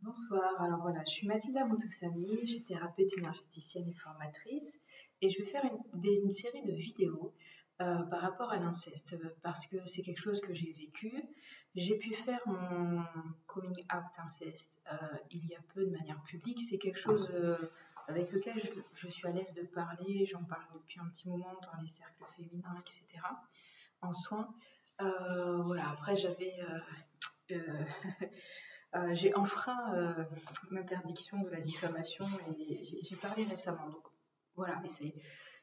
Bonsoir, alors voilà, je suis Mathilda Moutoussamy, je suis thérapeute énergéticienne et formatrice et je vais faire une série de vidéos par rapport à l'inceste parce que c'est quelque chose que j'ai vécu. J'ai pu faire mon coming out inceste il y a peu de manière publique. C'est quelque chose avec lequel je suis à l'aise de parler, j'en parle depuis un petit moment dans les cercles féminins, etc. en soins. Voilà, après euh, j'ai enfreint l'interdiction de la diffamation et j'ai parlé récemment. Donc voilà, mais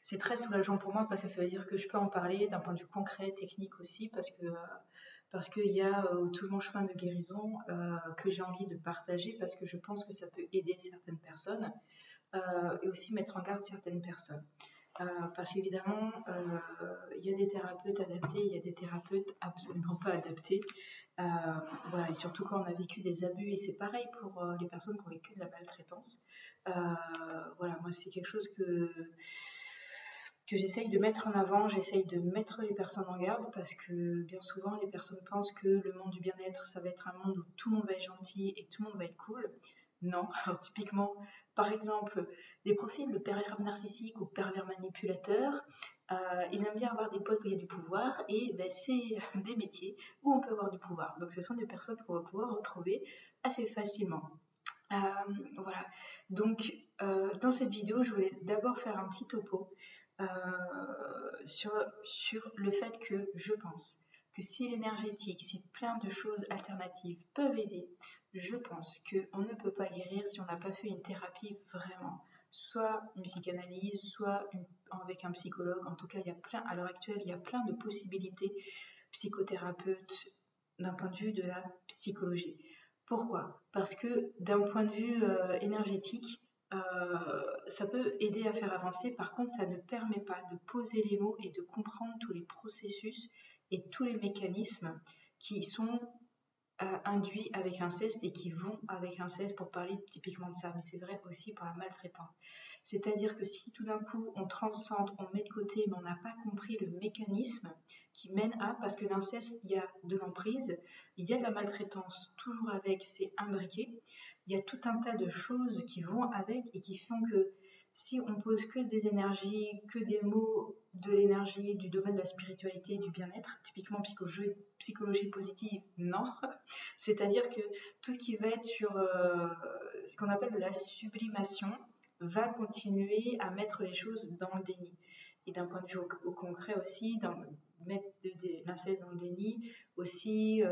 c'est très soulageant pour moi parce que ça veut dire que je peux en parler d'un point de vue concret, technique aussi, parce qu'il y a tout mon chemin de guérison que j'ai envie de partager parce que je pense que ça peut aider certaines personnes et aussi mettre en garde certaines personnes. Parce qu'évidemment, il y a des thérapeutes adaptés, il y a des thérapeutes absolument pas adaptés. Euh, voilà, et surtout quand on a vécu des abus, et c'est pareil pour les personnes qui ont vécu de la maltraitance. Euh, voilà, moi c'est quelque chose que j'essaye de mettre en avant, j'essaye de mettre les personnes en garde parce que bien souvent les personnes pensent que le monde du bien-être, ça va être un monde où tout le monde va être gentil et tout le monde va être cool. Non, alors typiquement, par exemple, des profils de pervers narcissiques ou pervers manipulateurs, ils aiment bien avoir des postes où il y a du pouvoir et ben, c'est des métiers où on peut avoir du pouvoir. Donc ce sont des personnes qu'on va pouvoir retrouver assez facilement. Euh, voilà. Donc dans cette vidéo, je voulais d'abord faire un petit topo euh, sur le fait que je pense que si l'énergétique, si plein de choses alternatives peuvent aider, je pense qu'on ne peut pas guérir si on n'a pas fait une thérapie vraiment. Soit une psychanalyse, soit avec un psychologue. En tout cas, il y a plein, à l'heure actuelle, il y a plein de possibilités psychothérapeutes d'un point de vue de la psychologie. Pourquoi? Parce que d'un point de vue énergétique, ça peut aider à faire avancer. Par contre, ça ne permet pas de poser les mots et de comprendre tous les processus et tous les mécanismes qui sont induits avec l'inceste et qui vont avec l'inceste pour parler typiquement de ça. Mais c'est vrai aussi pour la maltraitance. C'est-à-dire que si tout d'un coup on transcende, on met de côté, mais on n'a pas compris le mécanisme qui mène à, parce que l'inceste, il y a de l'emprise, il y a de la maltraitance, toujours avec, c'est imbriqué, il y a tout un tas de choses qui vont avec et qui font que si on pose que des énergies, que des mots de l'énergie, du domaine de la spiritualité, du bien-être, typiquement psychologie positive, non. C'est-à-dire que tout ce qui va être sur ce qu'on appelle de la sublimation, va continuer à mettre les choses dans le déni. Et d'un point de vue au concret aussi, mettre l'inceste dans le déni, aussi,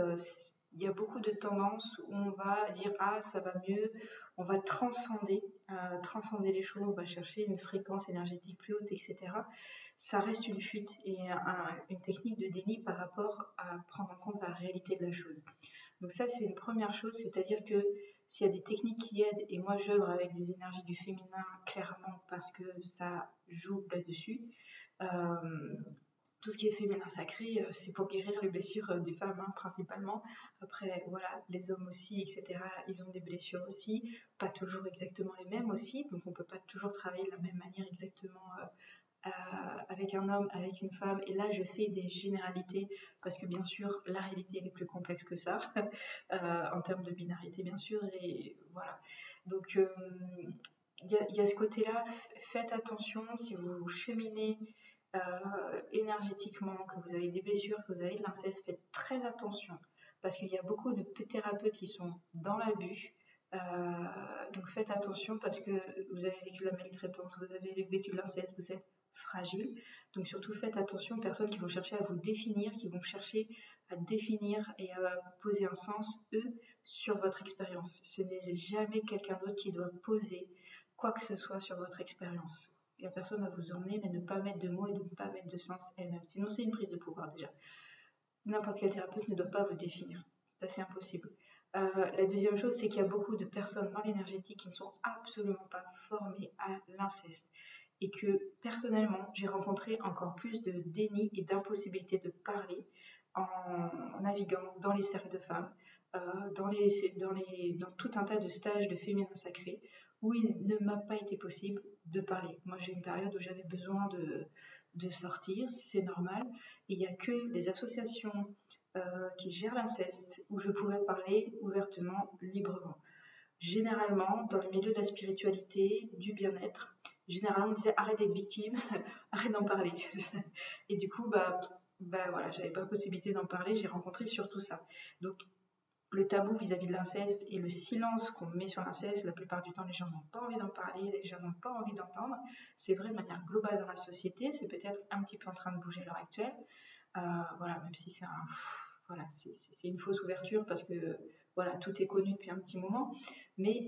il y a beaucoup de tendances où on va dire ah ça va mieux, on va transcender les choses, on va chercher une fréquence énergétique plus haute, etc. Ça reste une fuite et une technique de déni par rapport à prendre en compte la réalité de la chose. Donc ça, c'est une première chose, c'est-à-dire que s'il y a des techniques qui aident, et moi j'œuvre avec des énergies du féminin clairement parce que ça joue là-dessus, euh, tout ce qui est féminin sacré, c'est pour guérir les blessures des femmes principalement. Après, voilà, les hommes aussi, etc., ils ont des blessures aussi, pas toujours exactement les mêmes aussi, donc on ne peut pas toujours travailler de la même manière exactement avec un homme, avec une femme, et là je fais des généralités parce que bien sûr la réalité elle est plus complexe que ça en termes de binarité bien sûr, et voilà. Donc il y a ce côté-là, faites attention si vous cheminez énergétiquement, que vous avez des blessures, que vous avez de l'inceste, faites très attention parce qu'il y a beaucoup de thérapeutes qui sont dans l'abus. Donc faites attention parce que vous avez vécu la maltraitance, vous avez vécu l'inceste, vous êtes fragile. Donc surtout faites attention aux personnes qui vont chercher à vous définir, qui vont chercher à définir et à poser un sens, eux, sur votre expérience. Ce n'est jamais quelqu'un d'autre qui doit poser quoi que ce soit sur votre expérience. La personne va vous emmener, mais ne pas mettre de mots et ne pas mettre de sens elle-même. Sinon, c'est une prise de pouvoir déjà. N'importe quel thérapeute ne doit pas vous définir. Ça, c'est impossible. La deuxième chose, c'est qu'il y a beaucoup de personnes dans l'énergétique qui ne sont absolument pas formées à l'inceste. Et que personnellement, j'ai rencontré encore plus de déni et d'impossibilité de parler en naviguant dans les cercles de femmes, dans tout un tas de stages de féminin sacré, où il ne m'a pas été possible de parler. Moi, j'ai une période où j'avais besoin de sortir, c'est normal. Et il n'y a que les associations qui gèrent l'inceste où je pouvais parler ouvertement, librement. Généralement, dans le milieu de la spiritualité, du bien-être, généralement on me disait arrête d'être victime, arrête d'en parler. Et du coup, voilà, j'avais pas la possibilité d'en parler, j'ai rencontré surtout ça. Donc le tabou vis-à-vis de l'inceste et le silence qu'on met sur l'inceste, la plupart du temps, les gens n'ont pas envie d'en parler, les gens n'ont pas envie d'entendre. C'est vrai de manière globale dans la société, c'est peut-être un petit peu en train de bouger à l'heure actuelle. Voilà, même si voilà, c'est une fausse ouverture parce que voilà, tout est connu depuis un petit moment. Mais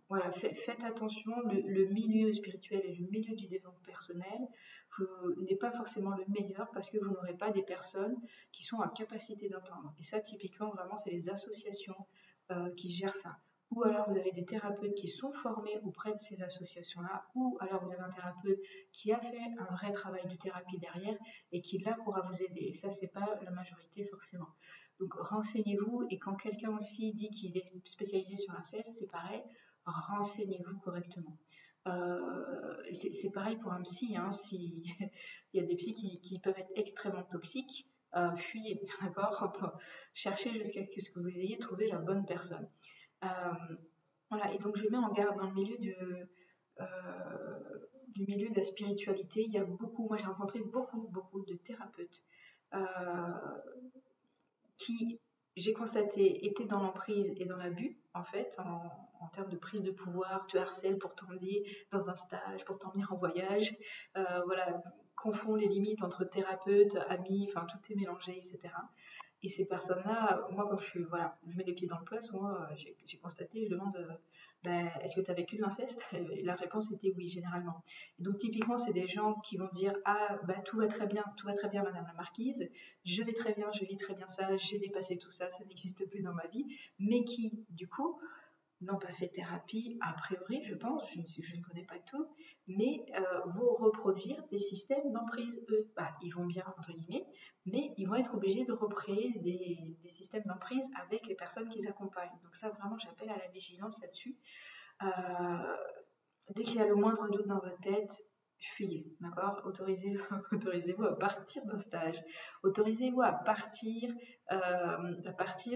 voilà, faites attention, le milieu spirituel et le milieu du développement personnel n'est pas forcément le meilleur parce que vous n'aurez pas des personnes qui sont en capacité d'entendre. Et ça, typiquement, vraiment, c'est les associations qui gèrent ça. Ou alors vous avez des thérapeutes qui sont formés auprès de ces associations-là, ou alors vous avez un thérapeute qui a fait un vrai travail de thérapie derrière et qui là pourra vous aider. Et ça, c'est pas la majorité forcément. Donc renseignez-vous, et quand quelqu'un aussi dit qu'il est spécialisé sur l'inceste, c'est pareil, renseignez-vous correctement. C'est pareil pour un psy, hein, si il y a des psys qui peuvent être extrêmement toxiques, fuyez, d'accord? Cherchez jusqu'à ce que vous ayez trouvé la bonne personne. Euh, voilà, et donc je mets en garde dans le du milieu de la spiritualité. Il y a moi j'ai rencontré beaucoup de thérapeutes euh, qui, j'ai constaté, étaient dans l'emprise et dans l'abus, en fait, en termes de prise de pouvoir, te harcèlent pour t'emmener dans un stage, pour t'emmener en voyage, voilà, confond les limites entre thérapeute, amis, enfin tout est mélangé, etc. Et ces personnes-là, moi, comme voilà, je mets les pieds dans le plat, souvent, j'ai constaté, je demande, est-ce que tu as vécu de l'inceste? Et la réponse était oui, généralement. Et donc, typiquement, c'est des gens qui vont dire, ah, tout va très bien, madame la marquise, je vais très bien, je vis très bien ça, j'ai dépassé tout ça, ça n'existe plus dans ma vie, mais qui, du coup, n'ont pas fait thérapie, a priori, je pense, je ne connais pas tout, mais vont reproduire des systèmes d'emprise, eux. Ils vont bien, entre guillemets, mais ils vont être obligés de recréer des systèmes d'emprise avec les personnes qu'ils accompagnent. Donc ça, vraiment, j'appelle à la vigilance là-dessus. Euh, Dès qu'il y a le moindre doute dans votre tête, fuyez, d'accord? Autorisez-vous à partir d'un stage. Autorisez-vous à partir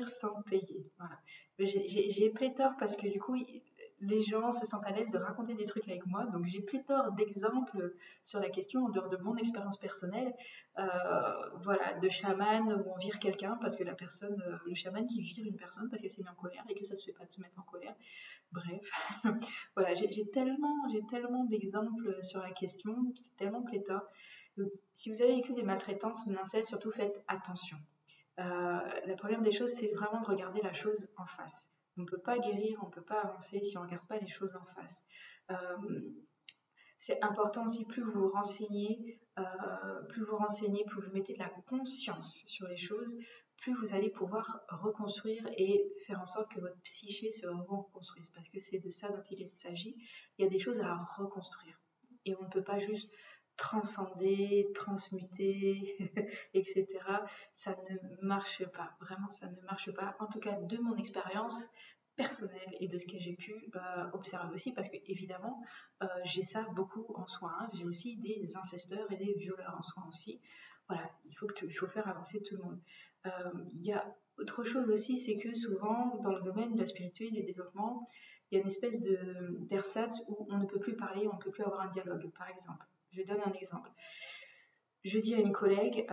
sans payer. Voilà. J'ai pléthore parce que du coup, les gens se sentent à l'aise de raconter des trucs avec moi. Donc j'ai pléthore d'exemples sur la question en dehors de mon expérience personnelle. Voilà, de chaman où on vire quelqu'un parce que le chaman qui vire une personne parce qu'elle s'est mise en colère et que ça ne se fait pas de se mettre en colère. Bref, voilà, j'ai tellement d'exemples sur la question, c'est tellement pléthore. Donc, si vous avez vécu des maltraitances ou de l'inceste, surtout faites attention. La première des choses, c'est vraiment de regarder la chose en face. On ne peut pas guérir, on ne peut pas avancer si on ne regarde pas les choses en face. Euh, c'est important aussi, plus vous vous renseignez, plus vous mettez de la conscience sur les choses, plus vous allez pouvoir reconstruire et faire en sorte que votre psyché se reconstruise. Parce que c'est de ça dont il s'agit. Il y a des choses à reconstruire. Et on ne peut pas juste transcender, transmuter, etc. Ça ne marche pas. Vraiment, ça ne marche pas. En tout cas, de mon expérience personnelle et de ce que j'ai pu observer aussi, parce que évidemment, j'ai ça beaucoup en soins. Hein. J'ai aussi des incesteurs et des violeurs en soins aussi. Voilà, il faut faire avancer tout le monde. Il y a autre chose aussi, c'est que souvent, dans le domaine de la spiritualité et du développement, il y a une espèce d'ersatz où on ne peut plus parler, on ne peut plus avoir un dialogue, par exemple. Je donne un exemple. Je dis à une collègue,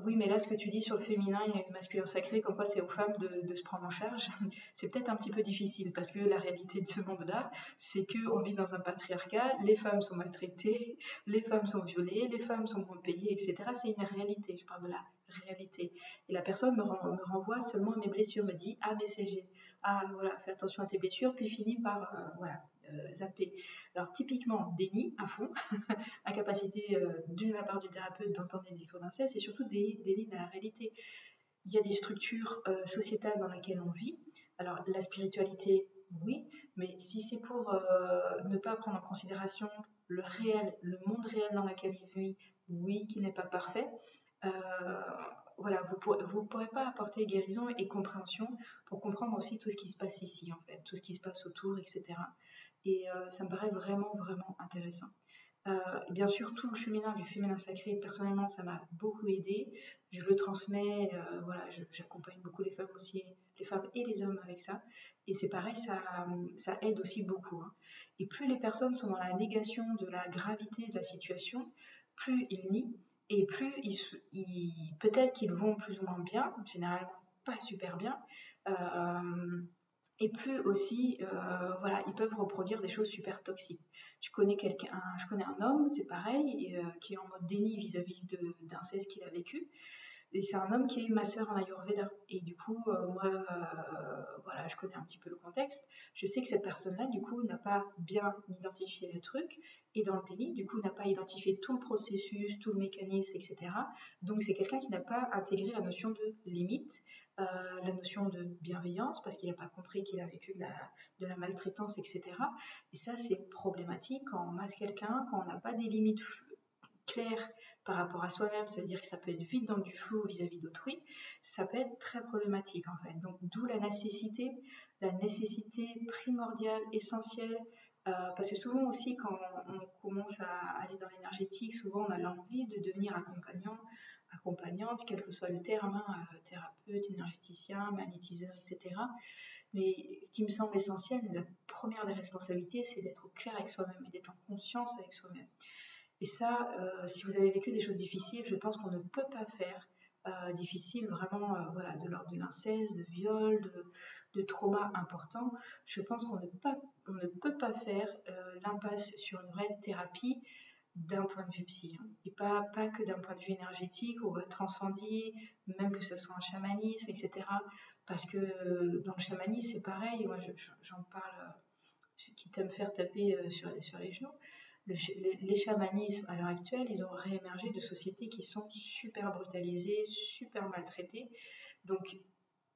oui, mais là, ce que tu dis sur le féminin et le masculin sacré, comme quoi c'est aux femmes de se prendre en charge, c'est peut-être un petit peu difficile parce que la réalité de ce monde-là, c'est qu'on vit dans un patriarcat, les femmes sont maltraitées, les femmes sont violées, les femmes sont mal payées, etc. C'est une réalité, je parle de la réalité. Et la personne me renvoie seulement à mes blessures, me dit, ah, mais voilà, fais attention à tes blessures, puis finit par, voilà, zapper. Alors, typiquement, déni à fond. Incapacité d'une part du thérapeute d'entendre des discours d'inceste et surtout des lignes à la réalité. Il y a des structures sociétales dans lesquelles on vit. Alors la spiritualité, oui, mais si c'est pour ne pas prendre en considération le réel, le monde réel dans lequel il vit, oui, qui n'est pas parfait, voilà, vous pourrez pas apporter guérison et compréhension pour comprendre aussi tout ce qui se passe ici, en fait, tout ce qui se passe autour, etc. Et ça me paraît vraiment intéressant. Bien sûr, tout le cheminement du féminin sacré, personnellement, ça m'a beaucoup aidé. Je le transmets, voilà, j'accompagne beaucoup les femmes aussi, les femmes et les hommes avec ça. Et c'est pareil, ça aide aussi beaucoup, hein. Et plus les personnes sont dans la négation de la gravité de la situation, plus ils nient et plus peut-être qu'ils vont plus ou moins bien, généralement pas super bien. Euh, et plus aussi, voilà, ils peuvent reproduire des choses super toxiques. Je connais un homme, c'est pareil, qui est en mode déni vis-à-vis d'inceste qu'il a vécu. Et c'est un homme qui est masseur en Ayurveda. Et du coup, moi, voilà, je connais un petit peu le contexte. Je sais que cette personne-là, du coup, n'a pas bien identifié le truc. Et dans le déni, du coup, n'a pas identifié tout le processus, tout le mécanisme, etc. Donc, c'est quelqu'un qui n'a pas intégré la notion de limite, la notion de bienveillance, parce qu'il n'a pas compris qu'il a vécu de la maltraitance, etc. Et ça, c'est problématique quand on masse quelqu'un, quand on n'a pas des limites clair par rapport à soi-même, ça veut dire que ça peut être vite dans du flou vis-à-vis d'autrui, ça peut être très problématique en fait. Donc d'où la nécessité primordiale, essentielle, parce que souvent aussi quand on commence à aller dans l'énergétique, souvent on a l'envie de devenir accompagnant, accompagnante, quel que soit le terme, hein, thérapeute, énergéticien, magnétiseur, etc. Mais ce qui me semble essentiel, la première des responsabilités, c'est d'être au clair avec soi-même et d'être en conscience avec soi-même. Et ça, si vous avez vécu des choses difficiles, je pense qu'on ne peut pas faire difficile, vraiment, voilà, de l'ordre de l'inceste, de viol, de trauma important. Je pense on ne peut pas faire l'impasse sur une vraie thérapie d'un point de vue psy, hein. Et pas que d'un point de vue énergétique, où on va transcender, même que ce soit un chamanisme, etc. Parce que dans le chamanisme, c'est pareil, moi j'en parle, quitte à me faire taper sur les genoux. Les chamanismes à l'heure actuelle, ils ont réémergé de sociétés qui sont super brutalisées, super maltraitées. Donc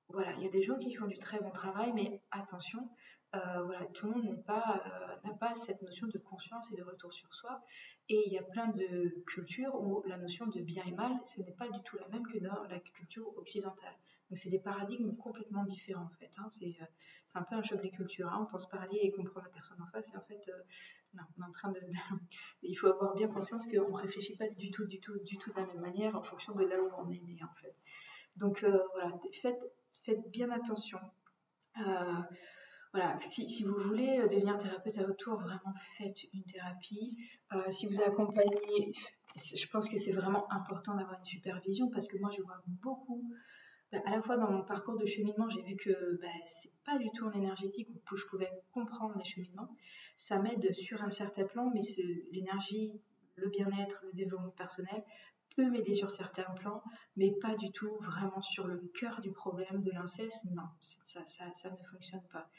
voilà, il y a des gens qui font du très bon travail, mais attention, voilà, tout le monde n'a pas cette notion de conscience et de retour sur soi. Et il y a plein de cultures où la notion de bien et mal, ce n'est pas du tout la même que dans la culture occidentale. Donc c'est des paradigmes complètement différents en fait, hein. C'est un peu un choc des cultures, hein. On pense parler et comprendre la personne en face, et en fait, non, on est en train il faut avoir bien conscience qu'on ne réfléchit pas du tout, du tout, du tout de la même manière en fonction de là où on est né en fait. Donc voilà, faites bien attention. Euh, voilà, si vous voulez devenir thérapeute à votre tour, vraiment faites une thérapie. Si vous accompagnez, je pense que c'est vraiment important d'avoir une supervision parce que moi je vois beaucoup, à la fois dans mon parcours de cheminement, j'ai vu que c'est pas du tout en énergétique où je pouvais comprendre les cheminements. Ça m'aide sur un certain plan, mais l'énergie, le bien-être, le développement personnel peut m'aider sur certains plans, mais pas du tout vraiment sur le cœur du problème de l'inceste. Non, ça ne fonctionne pas.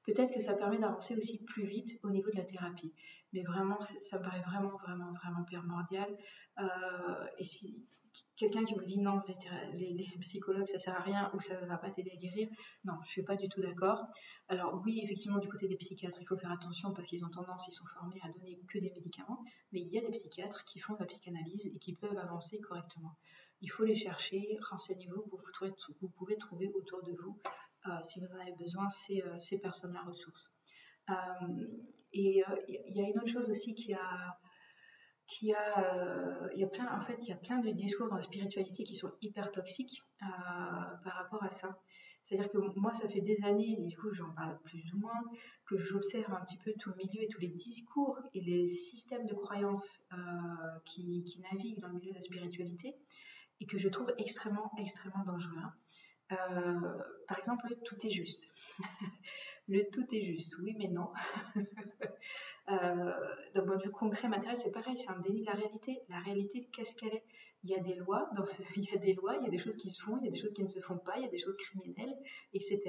Peut-être que ça permet d'avancer aussi plus vite au niveau de la thérapie, mais vraiment, ça me paraît vraiment, vraiment, vraiment primordial. Et si quelqu'un qui vous dit non, les psychologues ça sert à rien ou ça ne va pas t'aider à guérir, non, je suis pas du tout d'accord. Alors oui, effectivement, du côté des psychiatres, il faut faire attention parce qu'ils ont tendance, ils sont formés à donner que des médicaments, mais il y a des psychiatres qui font de la psychanalyse et qui peuvent avancer correctement. Il faut les chercher, renseignez-vous, vous pouvez trouver autour de vous, si vous en avez besoin, ces personnes-là ressources. Euh, et il y a une autre chose aussi il y a plein, en fait, il y a plein de discours dans la spiritualité qui sont hyper toxiques par rapport à ça. C'est-à-dire que moi, ça fait des années, et du coup, j'en parle plus ou moins, que j'observe un petit peu tout le milieu et tous les discours et les systèmes de croyances qui naviguent dans le milieu de la spiritualité et que je trouve extrêmement, extrêmement dangereux, hein. Par exemple, le tout est juste. Le tout est juste, oui, mais non. D'un point de vue concret, matériel, c'est pareil, c'est un déni de la réalité. La réalité, qu'est-ce qu'elle est? Il y a des lois, il y a des lois, il y a des choses qui se font, il y a des choses qui ne se font pas, il y a des choses criminelles, etc.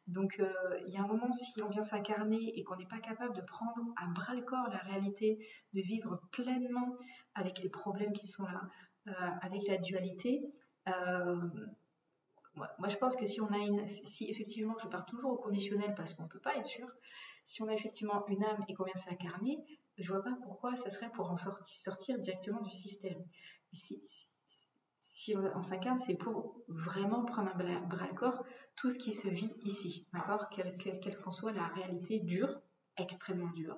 Donc, il y a un moment, si on vient s'incarner et qu'on n'est pas capable de prendre à bras le corps la réalité, de vivre pleinement avec les problèmes qui sont là, avec la dualité, euh, moi, je pense que si effectivement, je pars toujours au conditionnel parce qu'on ne peut pas être sûr, si on a effectivement une âme et qu'on vient s'incarner, je vois pas pourquoi ça serait pour en sortir directement du système. Si on s'incarne, c'est pour vraiment prendre un bras le corps tout ce qui se vit ici, d'accord, quelle qu'en soit la réalité dure, extrêmement dure,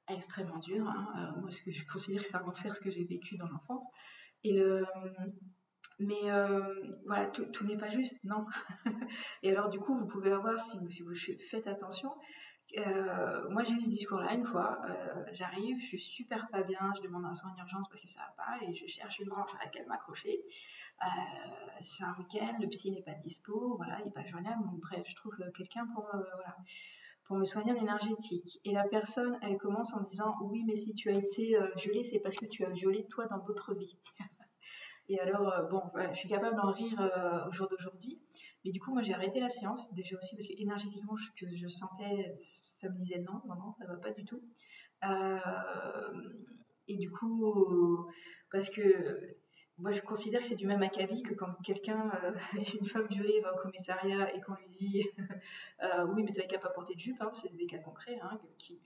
extrêmement dur, hein. Moi, ce que je considère que c'est un enfer ce que j'ai vécu dans l'enfance. Et le, mais voilà, tout n'est pas juste, non. Et alors, du coup, vous pouvez avoir, si vous faites attention, moi j'ai eu ce discours-là une fois. J'arrive, je suis super pas bien, je demande un soin en urgence parce que ça va pas et je cherche une branche à laquelle m'accrocher. Euh, c'est un week-end, le psy n'est pas dispo, voilà, il n'est pas joignable. Donc, bref, je trouve quelqu'un voilà, pour me soigner en énergétique. Et la personne, elle commence en disant oui, mais si tu as été violée, c'est parce que tu as violé toi dans d'autres vies. Et alors, bon, ouais, je suis capable d'en rire au jour d'aujourd'hui. Mais du coup, moi, j'ai arrêté la séance, déjà aussi parce que énergétiquement, que je sentais, ça me disait non, non, non, ça va pas du tout. Euh, et du coup, parce que moi, je considère que c'est du même acabit que quand quelqu'un, une femme violée, va au commissariat et qu'on lui dit oui, mais tu n'avais qu'à pas porter de jupe, hein, c'est des cas concrets qui,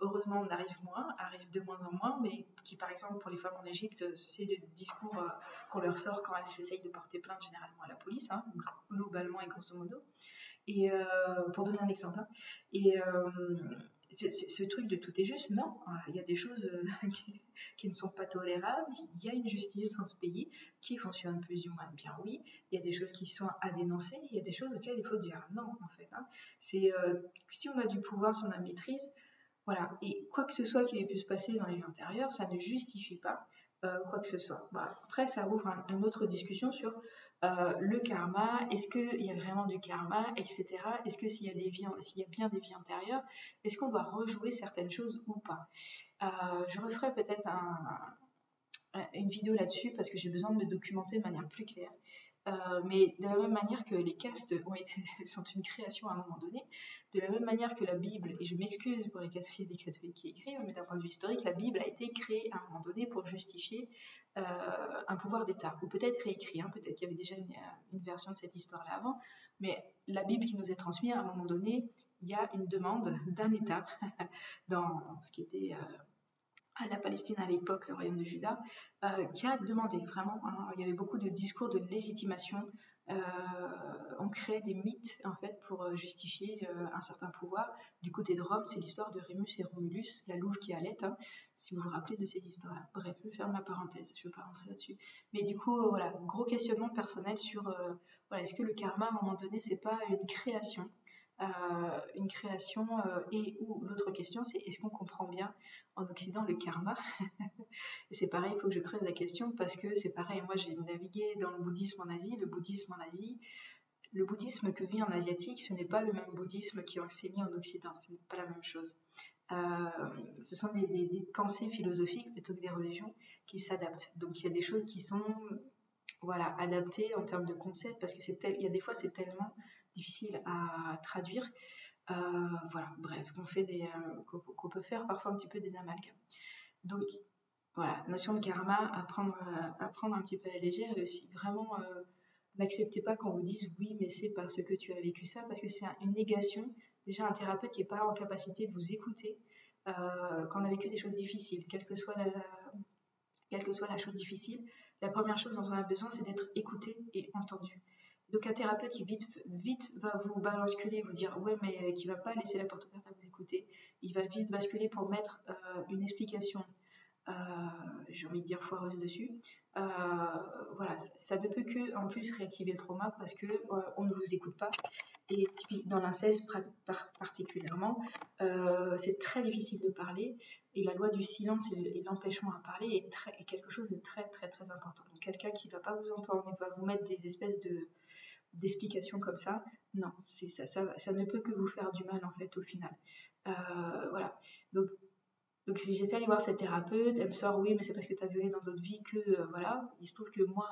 heureusement, on arrivent de moins en moins, mais qui, par exemple, pour les femmes en Égypte, c'est le discours qu'on leur sort quand elles essayent de porter plainte généralement à la police, globalement et grosso modo. Et pour donner un exemple, et ce truc de tout est juste, non, il y a des choses qui ne sont pas tolérables, il y a une justice dans ce pays qui fonctionne plus ou moins bien, oui, il y a des choses qui sont à dénoncer, il y a des choses auxquelles il faut dire non, en fait. C'est si on a du pouvoir, si on a maîtrise, voilà, et quoi que ce soit qui ait pu se passer dans les vies antérieures, ça ne justifie pas quoi que ce soit. Bah, après, ça ouvre une autre discussion sur le karma, est-ce qu'il y a vraiment du karma, etc. Est-ce que s'il y a bien des vies antérieures, est-ce qu'on doit rejouer certaines choses ou pas? Je referai peut-être une vidéo là-dessus parce que j'ai besoin de me documenter de manière plus claire. Mais de la même manière que les castes sont une création à un moment donné, de la même manière que la Bible, et je m'excuse pour les des catholiques qui écrivent, mais d'un point de vue historique, la Bible a été créée à un moment donné pour justifier un pouvoir d'État, ou peut-être réécrit, peut-être qu'il y avait déjà une version de cette histoire-là avant, mais la Bible qui nous est transmise, à un moment donné, il y a une demande d'un État dans ce qui était à la Palestine à l'époque, le royaume de Juda, qui a demandé vraiment, il y avait beaucoup de discours de légitimation, on crée des mythes en fait pour justifier un certain pouvoir. Du côté de Rome, c'est l'histoire de Rémus et Romulus, la louve qui allait, si vous vous rappelez de ces histoires-là. Bref, je vais faire ma parenthèse, je ne vais pas rentrer là-dessus. Mais du coup, voilà, gros questionnement personnel sur, voilà, est-ce que le karma, à un moment donné, c'est pas une création et ou l'autre question, c'est est-ce qu'on comprend bien en Occident le karma? Et c'est pareil, il faut que je creuse la question parce que c'est pareil, moi j'ai navigué dans le bouddhisme en Asie. Le bouddhisme que vit en asiatique, ce n'est pas le même bouddhisme qui est enseigné en Occident, ce n'est pas la même chose. Ce sont des pensées philosophiques plutôt que des religions qui s'adaptent. Donc il y a des choses qui sont voilà, adaptées en termes de concept parce que il y a des fois c'est tellement difficile à traduire. Voilà, bref, qu'on peut faire parfois un petit peu des amalgames. Donc voilà, notion de karma, à prendre un petit peu à la légère et aussi vraiment n'acceptez pas qu'on vous dise oui, mais c'est parce que tu as vécu ça, parce que c'est une négation. Déjà, un thérapeute qui n'est pas en capacité de vous écouter quand on a vécu des choses difficiles, quelle que soit la chose difficile, la première chose dont on a besoin, c'est d'être écouté et entendu. Donc un thérapeute qui vite va vous basculer, vous dire ouais, mais qui va pas laisser la porte ouverte à vous écouter, il va vite basculer pour mettre une explication j'ai envie de dire foireuse dessus. Voilà, ça ne peut que en plus réactiver le trauma parce que on ne vous écoute pas. Et dans l'inceste particulièrement, c'est très difficile de parler et la loi du silence et l'empêchement à parler est quelque chose de très très très important. Donc quelqu'un qui ne va pas vous entendre et va vous mettre des espèces d'explications comme ça, non, ça ne peut que vous faire du mal en fait au final. Voilà. Donc si j'étais allée voir cette thérapeute, elle me sort oui, mais c'est parce que tu as violé dans d'autres vies que voilà. Il se trouve que moi,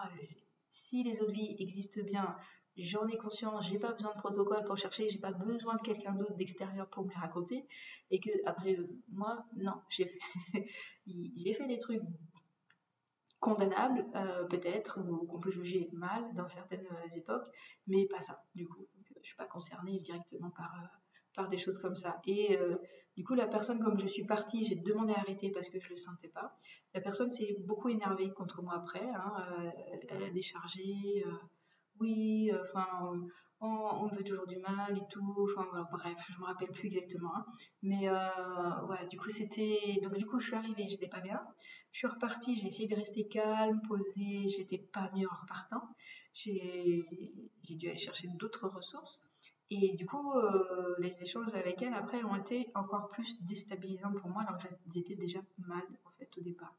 si les autres vies existent bien, j'en ai conscience, j'ai pas besoin de protocole pour chercher, j'ai pas besoin de quelqu'un d'autre d'extérieur pour me les raconter. Et que après moi, non, j'ai fait des trucs condamnables peut-être ou qu'on peut juger mal dans certaines époques, mais pas ça. Du coup, je suis pas concernée directement par des choses comme ça. Et du coup, la personne, comme je suis partie, j'ai demandé à arrêter parce que je le sentais pas. La personne s'est beaucoup énervée contre moi après. Elle a déchargé. oui, on me veut toujours du mal et tout. Enfin, voilà, bref, je me rappelle plus exactement, hein. Mais ouais, du coup, donc, du coup, je suis arrivée, j'étais pas bien. Je suis repartie, j'ai essayé de rester calme, posée, j'étais pas mieux en repartant. J'ai j'ai dû aller chercher d'autres ressources. Et du coup, les échanges avec elle, après, ont été encore plus déstabilisants pour moi, alors que j'étais déjà mal, en fait, au départ.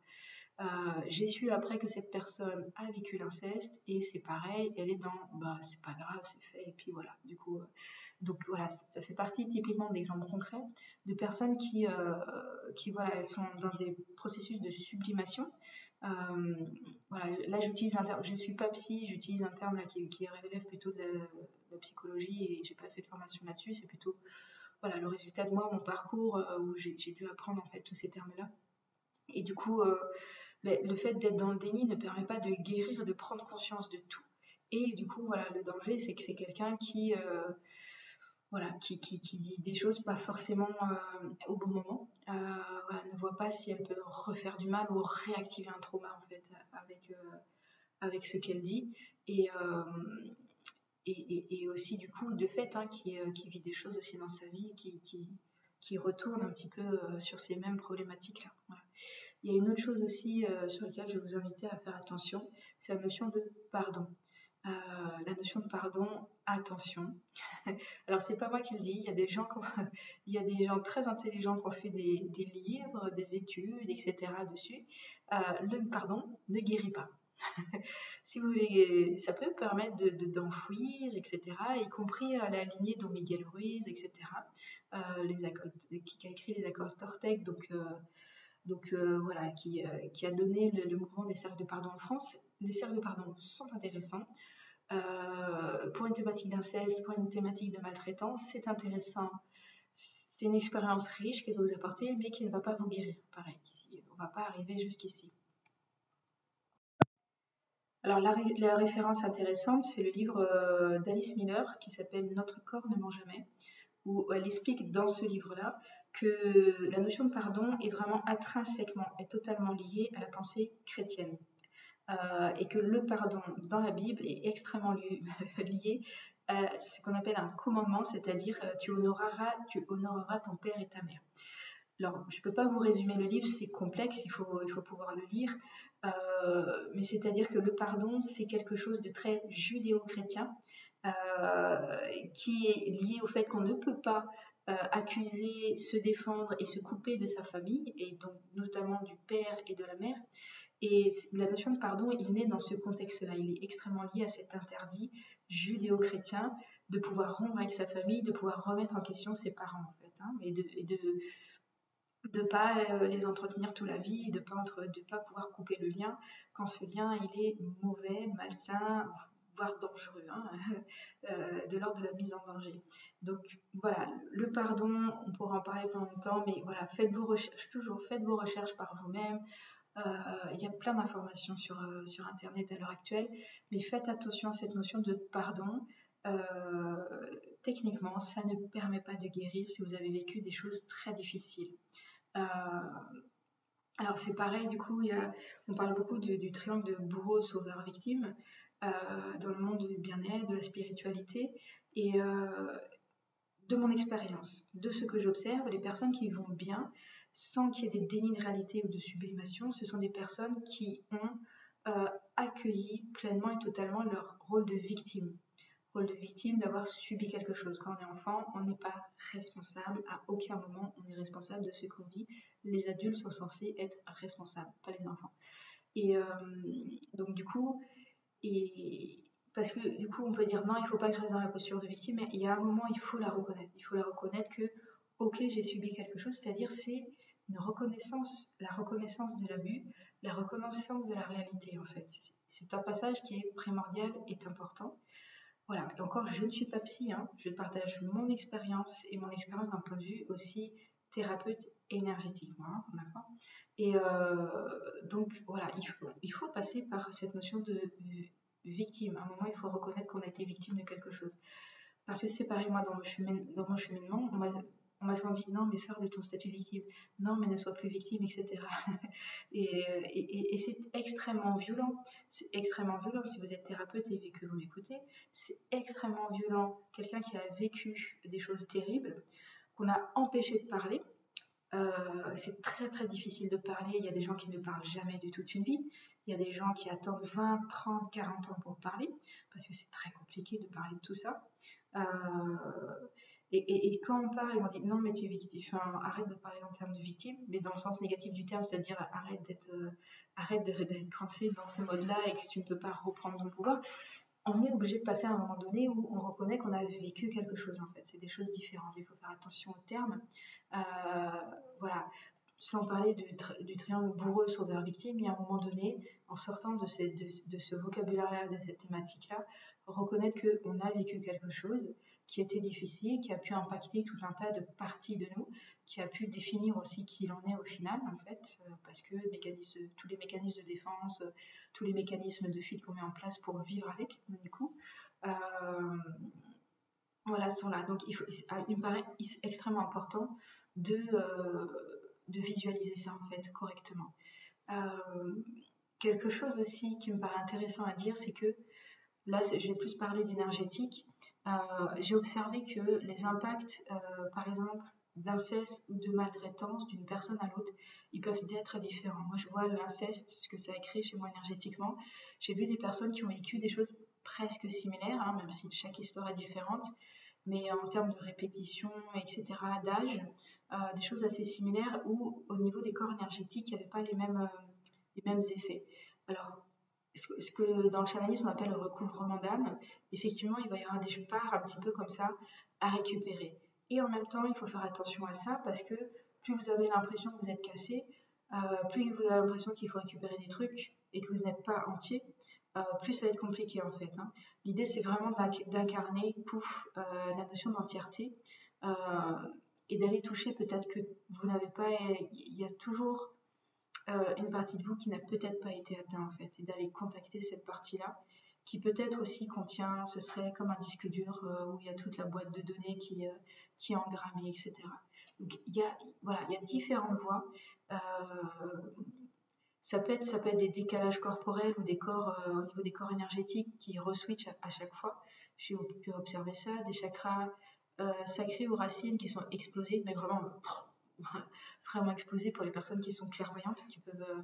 J'ai su après que cette personne a vécu l'inceste et c'est pareil, elle est dans bah c'est pas grave, c'est fait et puis voilà. Du coup, donc voilà, ça fait partie typiquement d'exemples concrets de personnes qui voilà, elles sont dans des processus de sublimation. Euh, voilà, là j'utilise un terme, je suis pas psy, j'utilise un terme là qui relève plutôt de la psychologie et j'ai pas fait de formation là-dessus, c'est plutôt voilà le résultat de moi, mon parcours où j'ai dû apprendre en fait tous ces termes-là. Et du coup, mais le fait d'être dans le déni ne permet pas de guérir, de prendre conscience de tout. Et du coup, voilà, le danger, c'est que c'est quelqu'un voilà, qui dit des choses pas forcément au bon moment. Voilà, ne voit pas si elle peut refaire du mal ou réactiver un trauma en fait avec ce qu'elle dit. Et, euh, et aussi du coup de fait hein, qui vit des choses aussi dans sa vie, qui retourne un petit peu sur ces mêmes problématiques-là. Voilà. Il y a une autre chose aussi sur laquelle je vais vous inviter à faire attention, c'est la notion de pardon. La notion de pardon, attention. Alors c'est pas moi qui le dis, il y a des gens, il y a des gens très intelligents qui ont fait des livres, des études, etc. dessus. Le pardon ne guérit pas. Si vous voulez, ça peut permettre d'enfouir, etc., y compris à la lignée dont Miguel Ruiz, etc., qui a écrit les accords Tortec, voilà, qui a donné le mouvement des cercles de pardon en France. Les cercles de pardon sont intéressants. Pour une thématique d'inceste, pour une thématique de maltraitance, c'est intéressant. C'est une expérience riche qui va vous apporter, mais qui ne va pas vous guérir. Pareil, on ne va pas arriver jusqu'ici. Alors la référence intéressante, c'est le livre d'Alice Miller qui s'appelle Notre corps ne ment jamais, où elle explique dans ce livre-là que la notion de pardon est vraiment intrinsèquement et totalement liée à la pensée chrétienne. Et que le pardon dans la Bible est extrêmement lié à ce qu'on appelle un commandement, c'est-à-dire tu honoreras ton père et ta mère. Alors, je ne peux pas vous résumer le livre, c'est complexe, il faut pouvoir le lire, mais c'est-à-dire que le pardon, c'est quelque chose de très judéo-chrétien, qui est lié au fait qu'on ne peut pas accuser, se défendre et se couper de sa famille, et donc notamment du père et de la mère. Et la notion de pardon, il naît dans ce contexte-là. Il est extrêmement lié à cet interdit judéo-chrétien de pouvoir rompre avec sa famille, de pouvoir remettre en question ses parents, en fait, hein, et de pas les entretenir toute la vie, de pas pouvoir couper le lien quand ce lien il est mauvais, malsain, voire dangereux, hein, de l'ordre de la mise en danger. Donc voilà, le pardon, on pourra en parler pendant longtemps, mais voilà, faites vos recherches par vous-même. Il y a plein d'informations sur Internet à l'heure actuelle, mais faites attention à cette notion de pardon. Euh, Techniquement, ça ne permet pas de guérir si vous avez vécu des choses très difficiles. Euh, alors c'est pareil, du coup, on parle beaucoup du triangle de bourreau, sauveur, victime dans le monde du bien-être, de la spiritualité. Et de mon expérience, de ce que j'observe, les personnes qui vont bien, sans qu'il y ait des dénis de réalité ou de sublimation, ce sont des personnes qui ont accueilli pleinement et totalement leur rôle de victime. Rôle de victime d'avoir subi quelque chose. Quand on est enfant, on n'est pas responsable. À aucun moment, on est responsable de ce qu'on vit. Les adultes sont censés être responsables, pas les enfants. Et donc du coup, et parce que du coup, on peut dire non, il ne faut pas que je reste dans la posture de victime, mais il y a un moment, il faut la reconnaître. Il faut la reconnaître que, ok, j'ai subi quelque chose, c'est-à-dire c'est une reconnaissance, la reconnaissance de l'abus, la reconnaissance de la réalité en fait. C'est un passage qui est primordial et important. Voilà, et encore, je ne suis pas psy, hein. Je partage mon expérience et mon expérience d'un point de vue aussi thérapeute énergétique, hein, d'accord. Et donc voilà, il faut passer par cette notion de victime. À un moment, il faut reconnaître qu'on a été victime de quelque chose. Parce que c'est pareil, moi, dans mon cheminement, on m'a souvent dit non, mais sors de ton statut de victime, non, mais ne sois plus victime, etc. Et c'est extrêmement violent. C'est extrêmement violent. Si vous êtes thérapeute et que vous m'écoutez, c'est extrêmement violent. Quelqu'un qui a vécu des choses terribles, qu'on a empêché de parler. C'est très très difficile de parler. Il y a des gens qui ne parlent jamais du toute une vie. Il y a des gens qui attendent 20, 30, 40 ans pour parler, parce que c'est très compliqué de parler de tout ça. Euh, et quand on parle, on dit non, mais tu es victime, enfin, arrête de parler en termes de victime, mais dans le sens négatif du terme, c'est-à-dire arrête d'être coincé dans ce mode-là et que tu ne peux pas reprendre ton pouvoir. On est obligé de passer à un moment donné où on reconnaît qu'on a vécu quelque chose en fait. C'est des choses différentes. Il faut faire attention aux termes. Voilà. Sans parler du triangle bourreux sauveur victime, il y a un moment donné, en sortant de ce vocabulaire-là, de cette thématique-là, reconnaître qu'on a vécu quelque chose qui était difficile, qui a pu impacter tout un tas de parties de nous, qui a pu définir aussi qui l'on est au final, en fait, parce que tous les mécanismes de défense, tous les mécanismes de fuite qu'on met en place pour vivre avec, du coup, voilà, sont là. Donc, il me paraît extrêmement important de visualiser ça, en fait, correctement. Quelque chose aussi qui me paraît intéressant à dire, c'est que là, je vais plus parler d'énergétique. J'ai observé que les impacts, par exemple, d'inceste ou de maltraitance d'une personne à l'autre, ils peuvent être différents. Moi, je vois l'inceste, ce que ça a créé chez moi énergétiquement. J'ai vu des personnes qui ont vécu des choses presque similaires, hein, même si chaque histoire est différente, mais en termes de répétition, etc., d'âge, des choses assez similaires où, au niveau des corps énergétiques, il n'y avait pas les mêmes effets. Alors, ce que dans le chamanisme on appelle le recouvrement d'âme, effectivement, il va y avoir des parts un petit peu comme ça à récupérer. Et en même temps, il faut faire attention à ça parce que plus vous avez l'impression que vous êtes cassé, plus vous avez l'impression qu'il faut récupérer des trucs et que vous n'êtes pas entier, plus ça va être compliqué en fait. Hein. L'idée, c'est vraiment d'incarner, la notion d'entièreté et d'aller toucher peut-être que vous n'avez pas, il y a toujours une partie de vous qui n'a peut-être pas été atteinte en fait, et d'aller contacter cette partie-là, qui peut-être aussi contient, ce serait comme un disque dur où il y a toute la boîte de données qui est engrammée, etc. Donc voilà, il y a différentes voies. Ça peut être des décalages corporels ou des corps au niveau des corps énergétiques qui reswitchent à chaque fois. J'ai pu observer ça, des chakras sacrés ou racines qui sont explosés, mais vraiment vraiment explosés pour les personnes qui sont clairvoyantes, qui peuvent,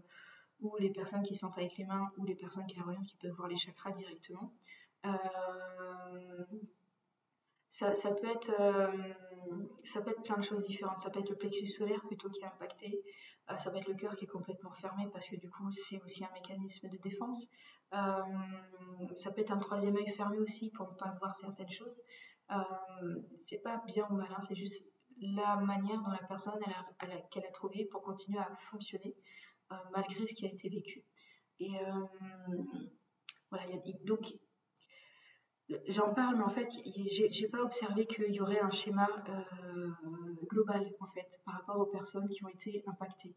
ou les personnes qui sentent avec les mains, ou les personnes clairvoyantes qui peuvent voir les chakras directement. Ça peut être plein de choses différentes. Ça peut être le plexus solaire plutôt qui est impacté. Ça peut être le cœur qui est complètement fermé parce que du coup c'est aussi un mécanisme de défense. Ça peut être un troisième œil fermé aussi pour ne pas voir certaines choses. C'est pas bien ou mal, hein, c'est juste la manière dont la personne qu'elle a trouvé pour continuer à fonctionner malgré ce qui a été vécu. Et voilà, donc j'en parle, mais en fait, j'ai pas observé qu'il y aurait un schéma global en fait par rapport aux personnes qui ont été impactées.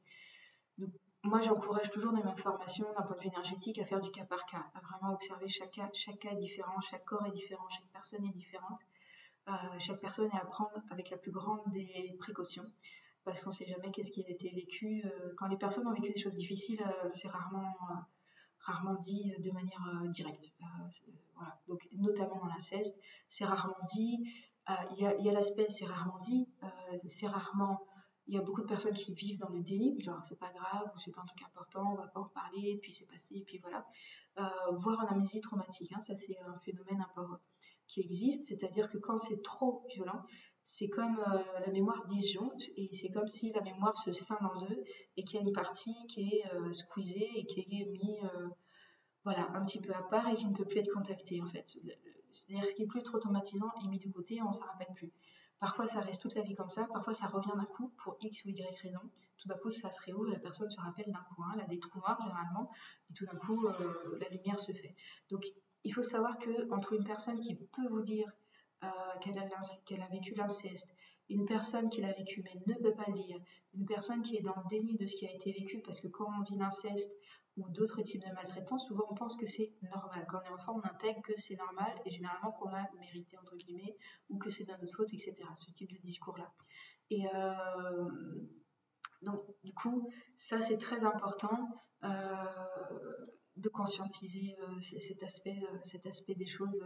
Donc, moi, j'encourage toujours dans mes formations, d'un point de vue énergétique, à faire du cas par cas, à vraiment observer chaque cas est différent, chaque corps est différent, chaque personne est différente. Chaque personne est à prendre avec la plus grande des précautions, parce qu'on ne sait jamais qu'est-ce qui a été vécu. Quand les personnes ont vécu des choses difficiles, c'est rarement dit de manière directe. Voilà. Donc, notamment dans l'inceste, c'est rarement dit. Il y a l'aspect, c'est rarement dit. Il y a beaucoup de personnes qui vivent dans le déni, genre c'est pas grave, ou c'est pas un truc important, on va pas en parler, puis c'est passé, et puis voilà. Voire en amnésie traumatique, hein, ça c'est un phénomène qui existe, c'est-à-dire que quand c'est trop violent, c'est comme la mémoire disjoncte, et c'est comme si la mémoire se scinde en deux, et qu'il y a une partie qui est squeezée et qui est mise voilà, un petit peu à part et qui ne peut plus être contactée en fait. C'est-à-dire ce qui est plus trop traumatisant est mis de côté et on ne s'en rappelle plus. Parfois ça reste toute la vie comme ça, parfois ça revient d'un coup pour X ou Y raison. Tout d'un coup ça se réouvre, la personne se rappelle d'un coup, hein, elle a des trous noirs généralement, et tout d'un coup la lumière se fait. Donc il faut savoir que entre une personne qui peut vous dire qu'elle a vécu l'inceste, une personne qui l'a vécu mais ne peut pas le dire, une personne qui est dans le déni de ce qui a été vécu, parce que quand on vit l'inceste ou d'autres types de maltraitance, souvent on pense que c'est normal. Quand on est enfant, on intègre que c'est normal et généralement qu'on a mérité, entre guillemets, ou que c'est de notre faute, etc. Ce type de discours-là. Et donc, du coup, ça, c'est très important de conscientiser cet aspect des choses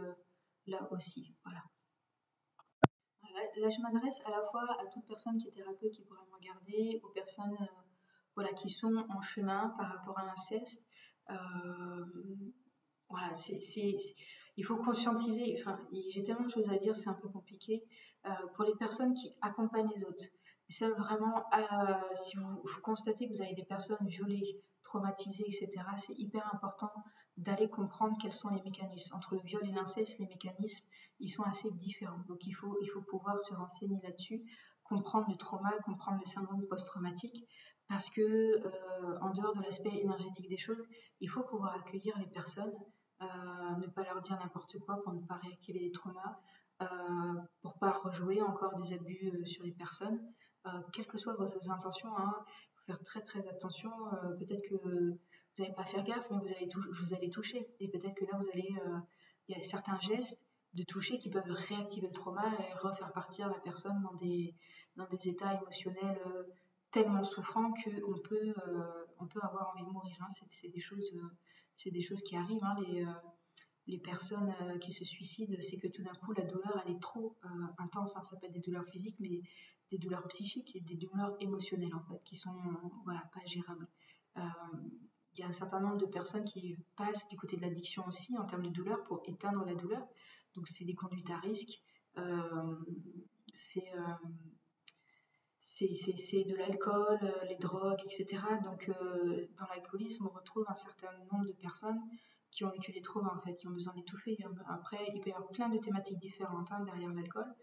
là aussi. Voilà. Là, je m'adresse à la fois à toute personne qui est thérapeute qui pourrait me regarder, aux personnes voilà, qui sont en chemin par rapport à l'inceste. Voilà, il faut conscientiser. Enfin, j'ai tellement de choses à dire, c'est un peu compliqué. Pour les personnes qui accompagnent les autres, c'est vraiment, si vous constatez que vous avez des personnes violées, traumatisées, etc., c'est hyper important d'aller comprendre quels sont les mécanismes. Entre le viol et l'inceste, les mécanismes, ils sont assez différents. Donc, il faut pouvoir se renseigner là-dessus, comprendre le trauma, comprendre le syndrome post-traumatique, parce que, en dehors de l'aspect énergétique des choses, il faut pouvoir accueillir les personnes, ne pas leur dire n'importe quoi pour ne pas réactiver les traumas, pour ne pas rejouer encore des abus sur les personnes, quelles que soient vos intentions. Hein, il faut faire très très attention. Peut-être que vous n'allez pas faire gaffe, mais vous allez toucher. Et peut-être que là, il y a certains gestes de toucher qui peuvent réactiver le trauma et refaire partir la personne dans des états émotionnels tellement souffrants on peut avoir envie de mourir. Hein. C'est des choses qui arrivent. Hein. Les personnes qui se suicident, c'est que tout d'un coup, la douleur, elle est trop intense. Hein. Ça peut être des douleurs physiques, mais des douleurs psychiques et des douleurs émotionnelles, en fait, qui sont voilà, pas gérables. Il y a un certain nombre de personnes qui passent du côté de l'addiction aussi, en termes de douleur, pour éteindre la douleur. Donc, c'est des conduites à risque. C'est de l'alcool, les drogues, etc. Donc, dans l'alcoolisme, on retrouve un certain nombre de personnes qui ont vécu des traumas, en fait, qui ont besoin d'étouffer. Après, il peut y avoir plein de thématiques différentes hein, derrière l'alcool,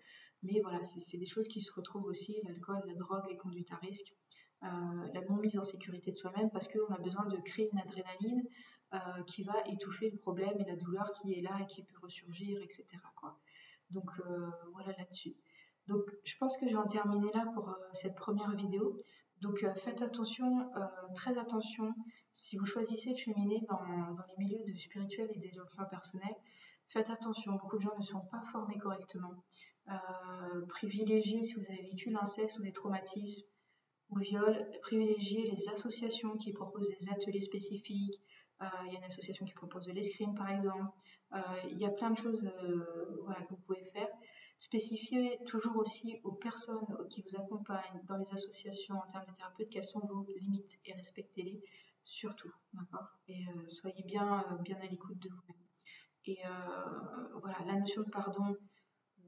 mais voilà, c'est des choses qui se retrouvent aussi, l'alcool, la drogue, les conduites à risque, la non-mise en sécurité de soi-même, parce qu'on a besoin de créer une adrénaline qui va étouffer le problème et la douleur qui est là et qui peut ressurgir, etc. quoi. Donc, voilà là-dessus. Donc, je pense que je vais en terminer là pour cette première vidéo. Donc, faites attention, très attention, si vous choisissez de cheminer dans les milieux de spirituel et développement personnel, faites attention, beaucoup de gens ne sont pas formés correctement. Privilégiez, si vous avez vécu l'inceste ou des traumatismes ou le viol, privilégiez les associations qui proposent des ateliers spécifiques. Il y a une association qui propose de l'escrime, par exemple. Il y a plein de choses voilà, que vous pouvez faire. Spécifiez toujours aussi aux personnes qui vous accompagnent dans les associations en termes de thérapeute quelles sont vos limites et respectez-les surtout, d'accord. Et soyez bien à l'écoute de vous-même. Et voilà, la notion de pardon,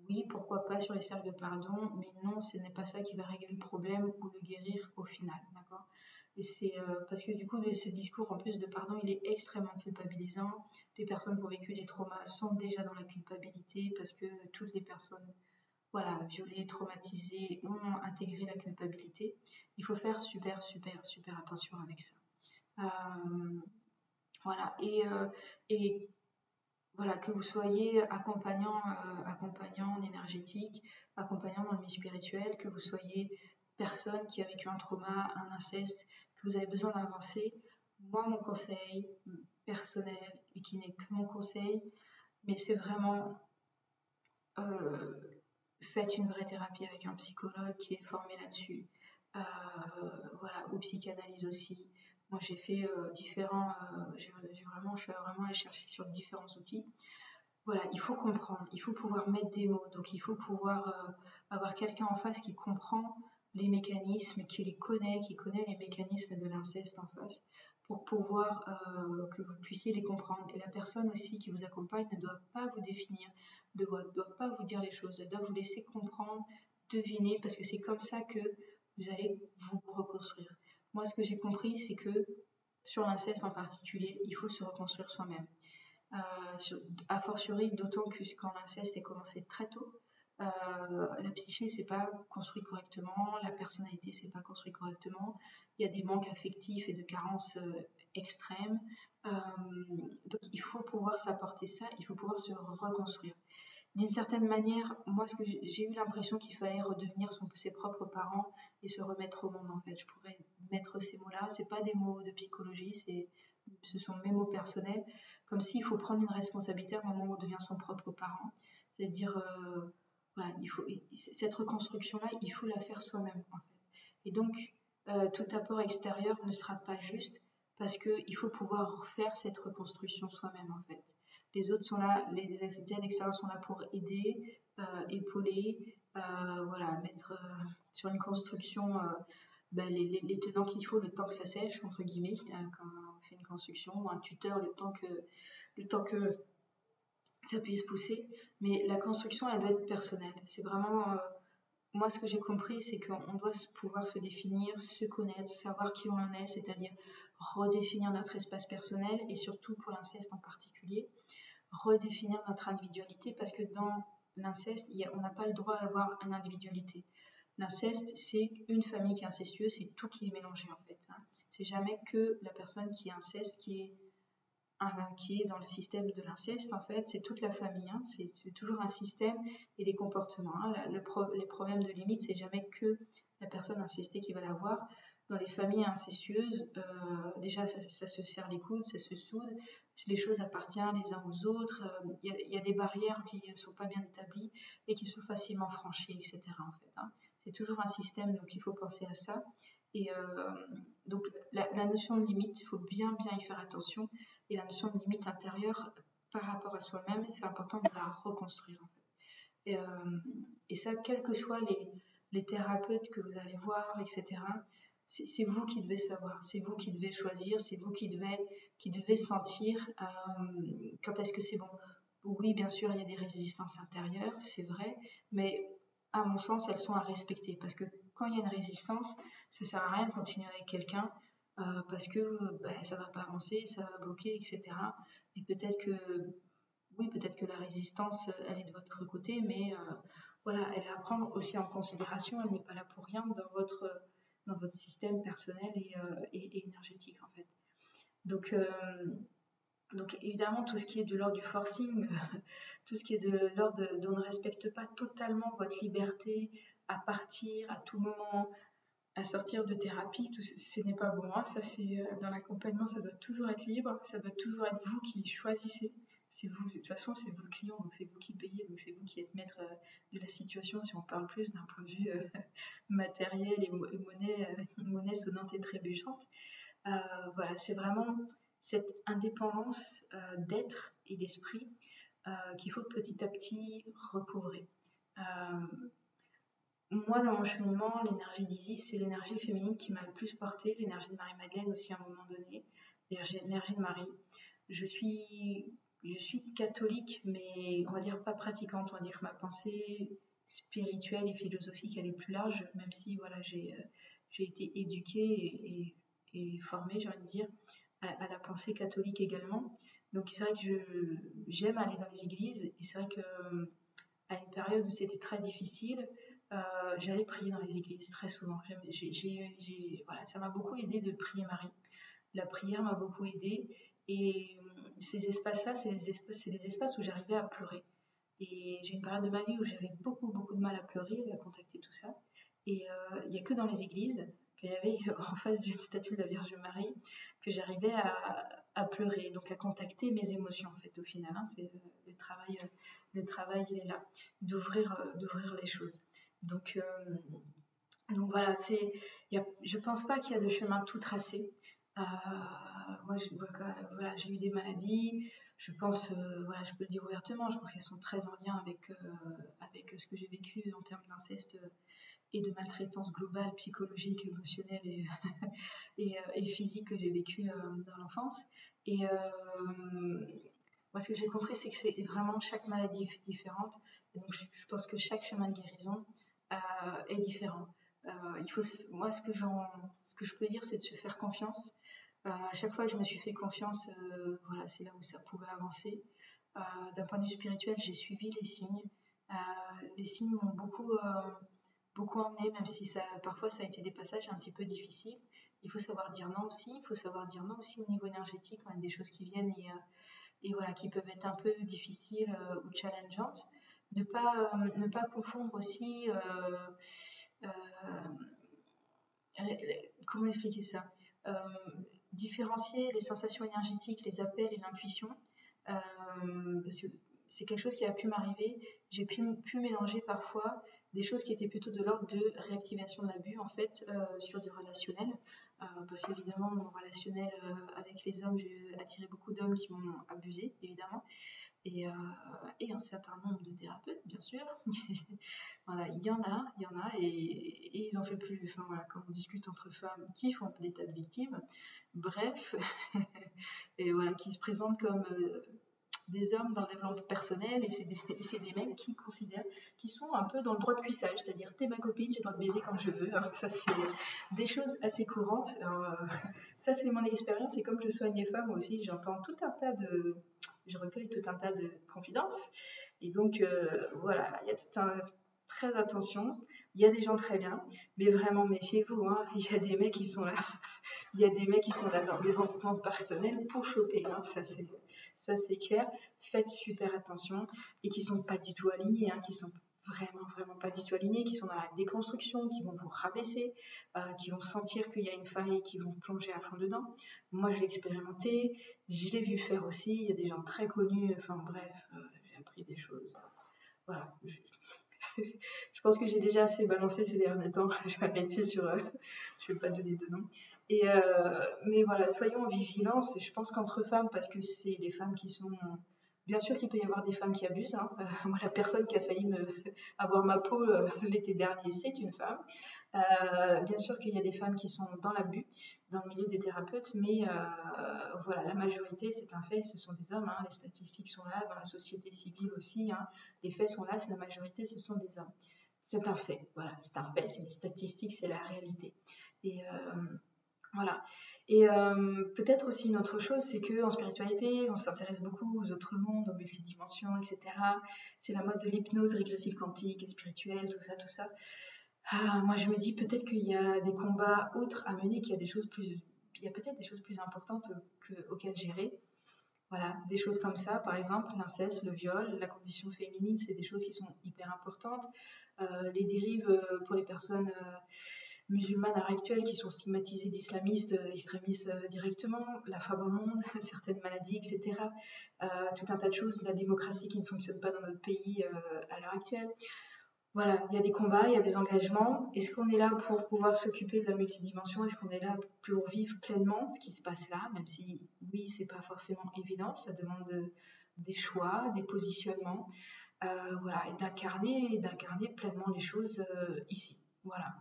oui, pourquoi pas sur les cercles de pardon, mais non, ce n'est pas ça qui va régler le problème ou le guérir au final, d'accord. Et c'est parce que du coup, ce discours en plus de pardon, il est extrêmement culpabilisant. Les personnes qui ont vécu des traumas sont déjà dans la culpabilité parce que toutes les personnes, voilà, violées, traumatisées, ont intégré la culpabilité. Il faut faire super, super, super attention avec ça. Voilà, et voilà, que vous soyez accompagnant en énergétique, accompagnant dans le milieu spirituel, que vous soyez personne qui a vécu un trauma, un inceste, que vous avez besoin d'avancer. Moi, mon conseil personnel, et qui n'est que mon conseil, mais c'est vraiment faites une vraie thérapie avec un psychologue qui est formé là-dessus. Voilà, ou psychanalyse aussi. Moi, j'ai fait différents, je suis vraiment allée chercher sur différents outils. Voilà, il faut comprendre, il faut pouvoir mettre des mots, donc il faut pouvoir avoir quelqu'un en face qui comprend les mécanismes, qui les connaît, qui connaît les mécanismes de l'inceste en face, pour pouvoir que vous puissiez les comprendre. Et la personne aussi qui vous accompagne ne doit pas vous définir, ne doit pas vous dire les choses, elle doit vous laisser comprendre, deviner, parce que c'est comme ça que vous allez vous reconstruire. Moi, ce que j'ai compris, c'est que sur l'inceste en particulier, il faut se reconstruire soi-même. A fortiori, d'autant que quand l'inceste est commencé très tôt, la psyché s'est pas construite correctement, la personnalité s'est pas construite correctement, il y a des manques affectifs et de carences extrêmes. Donc il faut pouvoir s'apporter ça, il faut pouvoir se reconstruire. D'une certaine manière, moi, j'ai eu l'impression qu'il fallait redevenir ses propres parents et se remettre au monde, en fait. Je pourrais mettre ces mots-là. C'est pas des mots de psychologie, ce sont mes mots personnels. Comme s'il faut prendre une responsabilité à un moment où on devient son propre parent. C'est-à-dire voilà, cette reconstruction-là, il faut la faire soi-même, en fait. Et donc, tout apport extérieur ne sera pas juste parce qu'il faut pouvoir faire cette reconstruction soi-même, en fait. Les autres sont là, les aides extérieures sont là pour aider, épauler, voilà, mettre sur une construction les tenants qu'il faut le temps que ça sèche, entre guillemets, quand on fait une construction, ou un tuteur le temps que ça puisse pousser. Mais la construction, elle doit être personnelle. C'est vraiment, moi, ce que j'ai compris, c'est qu'on doit pouvoir se définir, se connaître, savoir qui on en est, c'est-à-dire redéfinir notre espace personnel et surtout pour l'inceste en particulier, redéfinir notre individualité parce que dans l'inceste, on n'a pas le droit d'avoir une individualité. L'inceste, c'est une famille qui est incestueuse, c'est tout qui est mélangé en fait, hein. C'est jamais que la personne qui est inceste qui est dans le système de l'inceste, en fait, c'est toute la famille, hein. C'est toujours un système et des comportements, hein. Les problèmes de limite, c'est jamais que la personne incestée qui va l'avoir. Dans les familles incestueuses, déjà, ça se serre les coudes, ça se soude, les choses appartiennent les uns aux autres, il y a des barrières qui ne sont pas bien établies et qui sont facilement franchies, etc. En fait, hein. C'est toujours un système, donc il faut penser à ça. Et donc la notion de limite, il faut bien y faire attention. Et la notion de limite intérieure par rapport à soi-même, c'est important de la reconstruire en fait. Et ça, quels que soient les thérapeutes que vous allez voir, etc., c'est vous qui devez savoir, c'est vous qui devez choisir, c'est vous qui devez sentir quand est-ce que c'est bon. Oui, bien sûr, il y a des résistances intérieures, c'est vrai, mais à mon sens, elles sont à respecter parce que quand il y a une résistance, ça sert à rien de continuer avec quelqu'un parce que ça va pas avancer, ça va bloquer, etc. Et peut-être que, oui, peut-être que la résistance, elle est de votre côté, mais voilà, elle est à prendre aussi en considération, elle n'est pas là pour rien dans votre système personnel et énergétique, en fait. Donc, donc évidemment, tout ce qui est de l'ordre du forcing, tout ce qui est de l'ordre on ne respecte pas totalement votre liberté à partir à tout moment, à sortir de thérapie, ce n'est pas bon, hein. Ça, c'est dans l'accompagnement, ça doit toujours être libre, ça doit toujours être vous qui choisissez. C'est vous, de toute façon, c'est vous le client, donc c'est vous qui payez, donc c'est vous qui êtes maître de la situation. Si on parle plus d'un point de vue matériel et monnaie sonnante et trébuchante, voilà, c'est vraiment cette indépendance d'être et d'esprit qu'il faut petit à petit recouvrer. Moi, dans mon cheminement, l'énergie d'Isis, c'est l'énergie féminine qui m'a le plus portée, l'énergie de Marie-Madeleine aussi à un moment donné, l'énergie de Marie. Je suis catholique, mais on va dire pas pratiquante, on va dire que ma pensée spirituelle et philosophique, elle est plus large, même si voilà, j'ai été éduquée et formée, j'ai envie de dire, à la pensée catholique également. Donc c'est vrai que j'aime aller dans les églises, et c'est vrai que à une période où c'était très difficile, j'allais prier dans les églises très souvent. Voilà, ça m'a beaucoup aidé de prier Marie. La prière m'a beaucoup aidé et ces espaces-là, c'est des espaces où j'arrivais à pleurer. Et j'ai une période de ma vie où j'avais beaucoup de mal à pleurer, à contacter tout ça. Et il n'y a que dans les églises qu'il y avait en face d'une statue de la Vierge Marie que j'arrivais à pleurer, donc à contacter mes émotions en fait au final, hein. C'est le travail il est là, d'ouvrir les choses. Donc voilà, je pense pas qu'il y a de chemin tout tracé. Moi, voilà, j'ai eu des maladies. Je pense, voilà, je peux le dire ouvertement, je pense qu'elles sont très en lien avec ce que j'ai vécu en termes d'inceste et de maltraitance globale, psychologique, émotionnelle et physique que j'ai vécu dans l'enfance. Et moi, ce que j'ai compris, c'est que c'est vraiment chaque maladie est différente. Et donc, je pense que chaque chemin de guérison est différent. Moi, ce que je peux dire, c'est de se faire confiance. À chaque fois que je me suis fait confiance, voilà, c'est là où ça pouvait avancer. D'un point de vue spirituel, j'ai suivi les signes. Les signes m'ont beaucoup emmené, même si parfois ça a été des passages un petit peu difficiles. Il faut savoir dire non aussi. Il faut savoir dire non aussi au niveau énergétique, quand il y a des choses qui viennent et voilà, qui peuvent être un peu difficiles ou challengeantes. Ne pas confondre aussi comment expliquer ça, différencier les sensations énergétiques, les appels et l'intuition, parce que c'est quelque chose qui a pu m'arriver. J'ai pu mélanger parfois des choses qui étaient plutôt de l'ordre de réactivation de l'abus, en fait, sur du relationnel. Parce qu'évidemment, mon relationnel avec les hommes, j'ai attiré beaucoup d'hommes qui m'ont abusé, évidemment. Et, un certain nombre de thérapeutes, bien sûr. Voilà, il y en a, et ils en fait plus. Enfin voilà, quand on discute entre femmes qui font des tas de victimes, bref, et voilà, qui se présentent comme des hommes dans le développement personnel, et c'est des mecs qui considèrent, qui sont un peu dans le droit de cuissage, c'est-à-dire t'es ma copine, j'ai le droit de baiser quand je veux. Hein. Ça, c'est des choses assez courantes. Ça, c'est mon expérience, et comme je soigne les femmes aussi, j'entends tout un tas de. Je recueille tout un tas de confidences. Et donc, voilà, il y a tout un. Très attention, il y a des gens très bien, mais vraiment méfiez-vous. Hein. Il y a des mecs qui sont là. Il y a des mecs qui sont là dans le développement personnel pour choper. Hein. Ça, c'est clair. Faites super attention, et qui sont pas du tout alignés, hein, qui sont vraiment pas du tout alignés, qui sont dans la déconstruction, qui vont vous rabaisser, qui vont sentir qu'il y a une faille et qui vont plonger à fond dedans. Moi, je l'ai expérimenté, je l'ai vu faire aussi. Il y a des gens très connus. Enfin bref, j'ai appris des choses. Voilà. Je pense que j'ai déjà assez balancé ces derniers temps. Je vais arrêter sur. Je ne vais pas donner de nom. Mais voilà, soyons en vigilance. Je pense qu'entre femmes, parce que c'est les femmes qui sont. Bien sûr qu'il peut y avoir des femmes qui abusent. Hein. Moi, la personne qui a failli avoir ma peau l'été dernier, c'est une femme. Bien sûr qu'il y a des femmes qui sont dans l'abus, dans le milieu des thérapeutes, mais voilà, la majorité, c'est un fait, ce sont des hommes. Hein. Les statistiques sont là, dans la société civile aussi. Hein. Les faits sont là, c'est la majorité, ce sont des hommes. C'est un fait, voilà, c'est un fait, c'est une statistique, c'est la réalité. Et voilà. Et peut-être aussi une autre chose, c'est qu'en spiritualité, on s'intéresse beaucoup aux autres mondes, aux multidimensions, etc. C'est la mode de l'hypnose régressive quantique et spirituelle, tout ça, tout ça. Moi, je me dis peut-être qu'il y a des combats autres à mener, qu'il y a des choses plus, il y a peut-être des choses plus importantes auxquelles gérer. Voilà, des choses comme ça, par exemple, l'inceste, le viol, la condition féminine, c'est des choses qui sont hyper importantes. Les dérives pour les personnes musulmanes à l'heure actuelle qui sont stigmatisées d'islamistes, extrémistes directement, la fin dans le monde, certaines maladies, etc. Tout un tas de choses, la démocratie qui ne fonctionne pas dans notre pays à l'heure actuelle. Voilà, il y a des combats, il y a des engagements. Est-ce qu'on est là pour pouvoir s'occuper de la multidimension? Est-ce qu'on est là pour vivre pleinement ce qui se passe là? Même si, oui, c'est pas forcément évident, ça demande des choix, des positionnements, voilà, et d'incarner pleinement les choses ici. Voilà.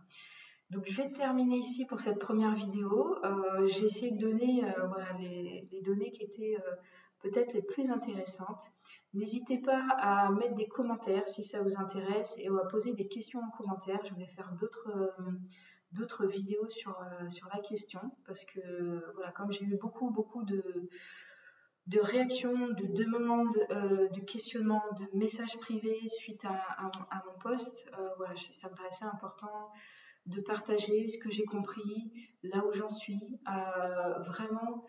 Donc, je vais terminer ici pour cette première vidéo. J'ai essayé de donner voilà, les données qui étaient peut-être les plus intéressantes. N'hésitez pas à mettre des commentaires si ça vous intéresse et à poser des questions en commentaire. Je vais faire d'autres vidéos sur la question parce que voilà, comme j'ai eu beaucoup de réactions, de demandes, de questionnements, de messages privés suite à mon post, voilà, ça me paraissait important de partager ce que j'ai compris, là où j'en suis. Vraiment,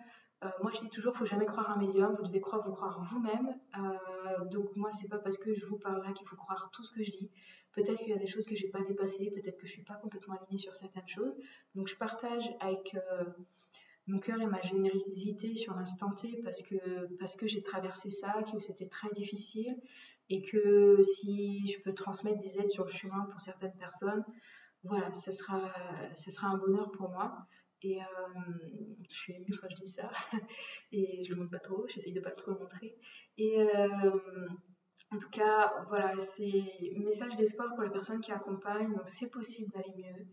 moi je dis toujours, il ne faut jamais croire un médium, vous devez vous croire vous-même. Donc moi, c'est pas parce que je vous parle là qu'il faut croire tout ce que je dis. Peut-être qu'il y a des choses que j'ai pas dépassées, peut-être que je suis pas complètement alignée sur certaines choses. Donc je partage avec mon cœur et ma générosité sur l'instant T parce que j'ai traversé ça, que c'était très difficile et que si je peux transmettre des aides sur le chemin pour certaines personnes, voilà, ce sera un bonheur pour moi. Et je suis émue quand je dis ça. Et je le montre pas trop, j'essaye de pas trop le montrer. Et en tout cas, voilà, c'est un message d'espoir pour les personnes qui accompagnent. Donc c'est possible d'aller mieux.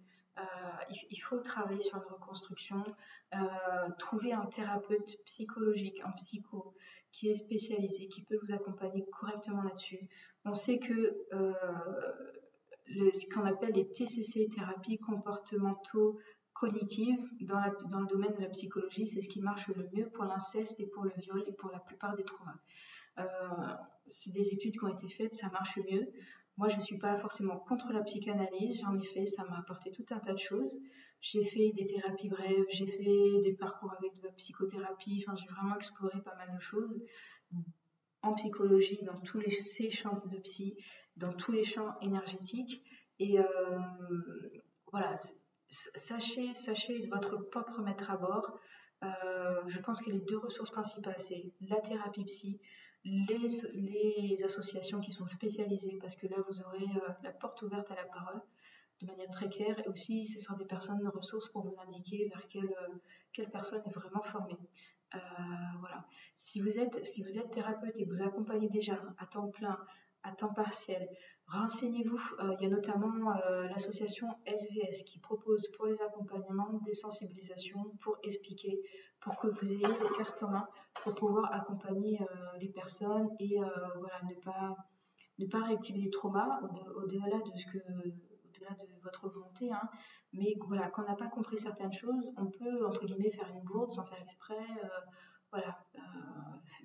Il faut travailler sur une reconstruction, trouver un thérapeute psychologique, un psycho, qui est spécialisé, qui peut vous accompagner correctement là-dessus. On sait que ce qu'on appelle les TCC, thérapies comportementaux cognitives, dans le domaine de la psychologie, c'est ce qui marche le mieux pour l'inceste et pour le viol et pour la plupart des traumas. C'est des études qui ont été faites, ça marche mieux. Moi, je ne suis pas forcément contre la psychanalyse, j'en ai fait, ça m'a apporté tout un tas de choses. J'ai fait des thérapies brèves, j'ai fait des parcours avec de la psychothérapie, enfin, j'ai vraiment exploré pas mal de choses en psychologie, dans tous ces champs de psy, dans tous les champs énergétiques. Et voilà, sachez votre propre maître à bord. Je pense que les deux ressources principales, c'est la thérapie psy, les associations qui sont spécialisées, parce que là, vous aurez la porte ouverte à la parole de manière très claire, et aussi ce sont des personnes ressources pour vous indiquer vers quelle personne est vraiment formée. Voilà. Si vous êtes thérapeute et que vous accompagnez déjà à temps plein, à temps partiel, renseignez-vous. Il y a notamment l'association SVS qui propose pour les accompagnements des sensibilisations pour expliquer, pour que vous ayez les cartes en main pour pouvoir accompagner les personnes et voilà, ne pas réactiver les traumas au-delà de votre volonté, hein. Mais voilà, quand on n'a pas compris certaines choses, on peut, entre guillemets, faire une bourde sans faire exprès, voilà,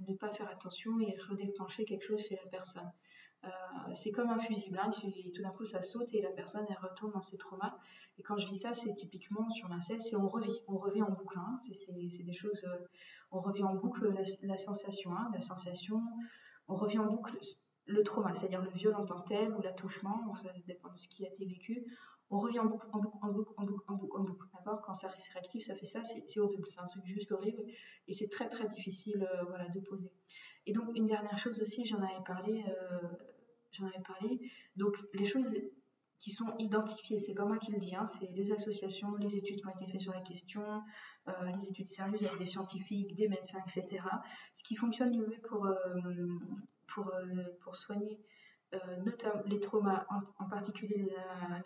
ne pas faire attention et redéclencher quelque chose chez la personne. C'est comme un fusible, hein, tout d'un coup ça saute et la personne elle retourne dans ses traumas. Et quand je dis ça, c'est typiquement sur l'inceste, on revit en boucle, hein, c'est des choses, on revit en boucle la sensation, hein, on revit en boucle le trauma, c'est-à-dire le viol en tant que tel ou l'attouchement, ça dépend de ce qui a été vécu. On revient en boucle, en boucle, en boucle, en boucle, en boucle, en boucle, d'accord. Quand ça se réactive, ça fait ça, c'est horrible, c'est un truc juste horrible et c'est très très difficile voilà, de poser. Et donc une dernière chose aussi, j'en avais parlé. Donc les choses qui sont identifiées, c'est pas moi qui le dis, hein, c'est les associations, les études qui ont été faites sur la question, les études sérieuses avec des scientifiques, des médecins, etc. Ce qui fonctionne le mieux pour soigner notamment les traumas, en particulier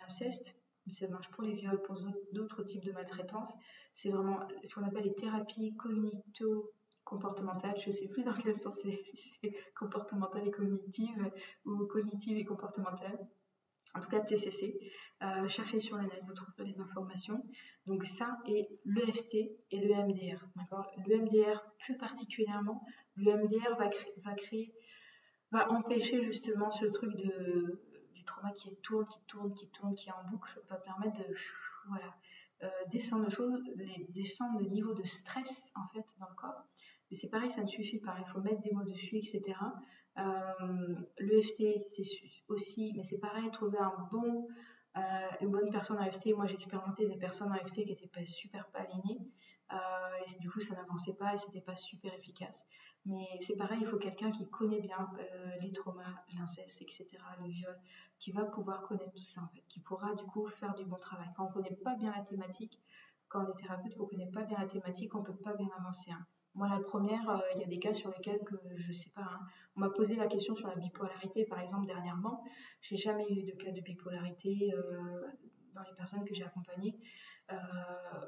l'inceste, mais ça marche pour les viols, pour d'autres types de maltraitance, c'est vraiment ce qu'on appelle les thérapies cognito-comportementales. Je ne sais plus dans quel sens c'est comportementale et cognitive ou cognitive et comportementale. En tout cas, TCC. Cherchez sur le net, vous trouverez les informations. Donc ça et l'EFT et le MDR. Le MDR plus particulièrement, le MDR va empêcher justement ce truc du trauma qui tourne, qui est en boucle, va permettre de voilà, descendre le niveau de stress en fait dans le corps. Mais c'est pareil, ça ne suffit pas, il faut mettre des mots dessus, etc. L'EFT, c'est aussi, mais c'est pareil, trouver une bonne personne en EFT. Moi, j'ai expérimenté des personnes en EFT qui n'étaient pas super pas alignées. Et du coup, ça n'avançait pas et c'était pas super efficace. Mais c'est pareil, il faut quelqu'un qui connaît bien les traumas, l'inceste, etc., le viol, qui va pouvoir connaître tout ça, en fait, qui pourra du coup faire du bon travail. Quand on ne connaît pas bien la thématique, quand on est thérapeute, qu'on ne connaît pas bien la thématique, on ne peut pas bien avancer, hein. Moi, la première, il y a des cas sur lesquels je ne sais pas, hein. On m'a posé la question sur la bipolarité, par exemple, dernièrement. Je n'ai jamais eu de cas de bipolarité dans les personnes que j'ai accompagnées.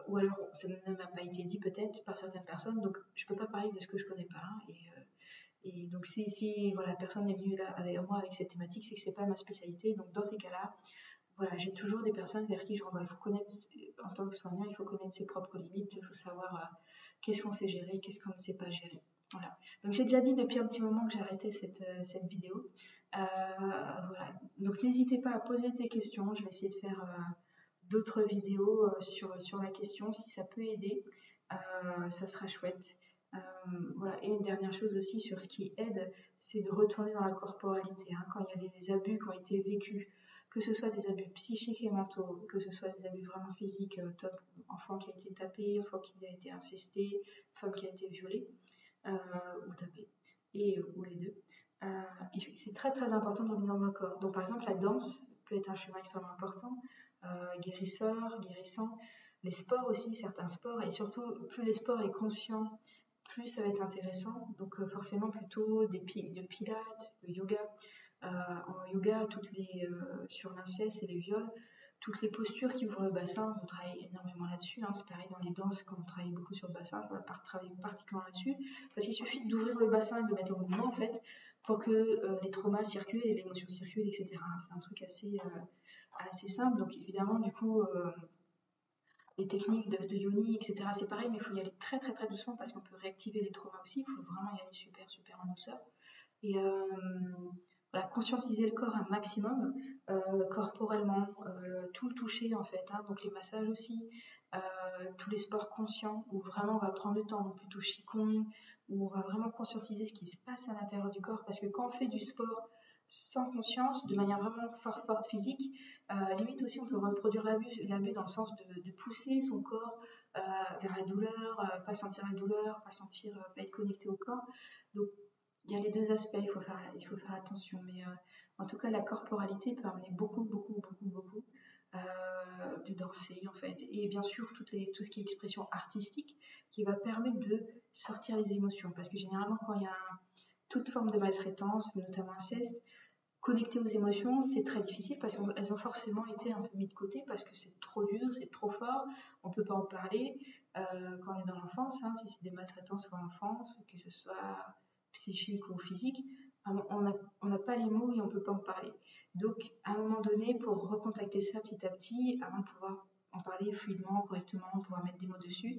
Ou alors ça ne m'a pas été dit peut-être par certaines personnes, donc je ne peux pas parler de ce que je ne connais pas, hein. Et donc si voilà, la personne est venue là avec moi avec cette thématique, c'est que ce n'est pas ma spécialité. Donc dans ces cas-là, voilà, j'ai toujours des personnes vers qui je renvoie. Il faut connaître, en tant que soignant, il faut connaître ses propres limites, il faut savoir qu'est-ce qu'on sait gérer, qu'est-ce qu'on ne sait pas gérer. Voilà. Donc j'ai déjà dit depuis un petit moment que j'arrêtais cette vidéo. Voilà. Donc n'hésitez pas à poser des questions, je vais essayer de faire d'autres vidéos sur la question, si ça peut aider, ça sera chouette. Voilà. Et une dernière chose aussi sur ce qui aide, c'est de retourner dans la corporalité, hein, quand il y a des abus qui ont été vécus, que ce soit des abus psychiques et mentaux, que ce soit des abus vraiment physiques, enfant qui a été tapé, enfant qui a été incesté, femme qui a été violée ou tapée, ou les deux. C'est très très important de revenir dans le corps. Donc par exemple la danse peut être un chemin extrêmement important, guérissant. Les sports aussi, certains sports, et surtout plus les sports est conscient, plus ça va être intéressant. Donc forcément plutôt de pilates, le yoga. En yoga, sur l'inceste et les viols, toutes les postures qui ouvrent le bassin, on travaille énormément là-dessus, hein. C'est pareil dans les danses, quand on travaille beaucoup sur le bassin, ça va travailler particulièrement là-dessus, parce qu'il suffit d'ouvrir le bassin et de le mettre en mouvement en fait, pour que les traumas circulent et l'émotion circule, etc. C'est un truc assez simple. Donc évidemment, du coup, les techniques de yoni, etc., c'est pareil, mais il faut y aller très très très doucement parce qu'on peut réactiver les traumas aussi. Il faut vraiment y aller super super en douceur. Et voilà, conscientiser le corps un maximum, corporellement, tout le toucher en fait, hein, donc les massages aussi, tous les sports conscients où vraiment on va prendre le temps, donc plutôt Qigong, où on va vraiment conscientiser ce qui se passe à l'intérieur du corps, parce que quand on fait du sport sans conscience, de manière vraiment forte physique, limite aussi on peut reproduire l'abus dans le sens de pousser son corps vers la douleur, pas sentir la douleur, pas être connecté au corps. Donc il y a les deux aspects, il faut faire attention. Mais en tout cas, la corporalité peut amener beaucoup, beaucoup, beaucoup, beaucoup de danser, en fait. Et bien sûr, tout ce qui est expression artistique qui va permettre de sortir les émotions. Parce que généralement, quand il y a toute forme de maltraitance, notamment inceste, connecter aux émotions, c'est très difficile parce qu'elles ont forcément été un peu mises de côté parce que c'est trop dur, c'est trop fort, on ne peut pas en parler quand on est dans l'enfance, hein, si c'est des maltraitances en enfance, que ce soit psychique ou physique, on n'a pas les mots et on ne peut pas en parler. Donc, à un moment donné, pour recontacter ça petit à petit, avant de pouvoir en parler fluidement, correctement, pouvoir mettre des mots dessus,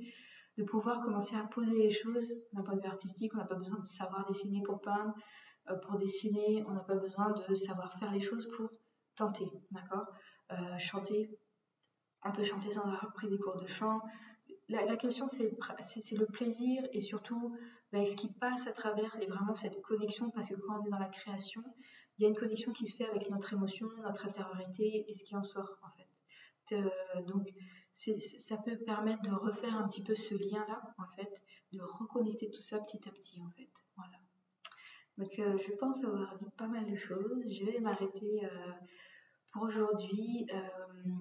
de pouvoir commencer à poser les choses d'un point de vue artistique, on n'a pas besoin de savoir dessiner pour peindre, pour dessiner, on n'a pas besoin de savoir faire les choses pour tenter, d'accord. Chanter, on peut chanter sans avoir pris des cours de chant. La question, c'est le plaisir et surtout ce qui passe à travers vraiment cette connexion, parce que quand on est dans la création, il y a une connexion qui se fait avec notre émotion, notre intériorité et ce qui en sort, en fait. Donc, ça peut permettre de refaire un petit peu ce lien-là, en fait, de reconnecter tout ça petit à petit, en fait. Voilà. Donc, je pense avoir dit pas mal de choses. Je vais m'arrêter pour aujourd'hui.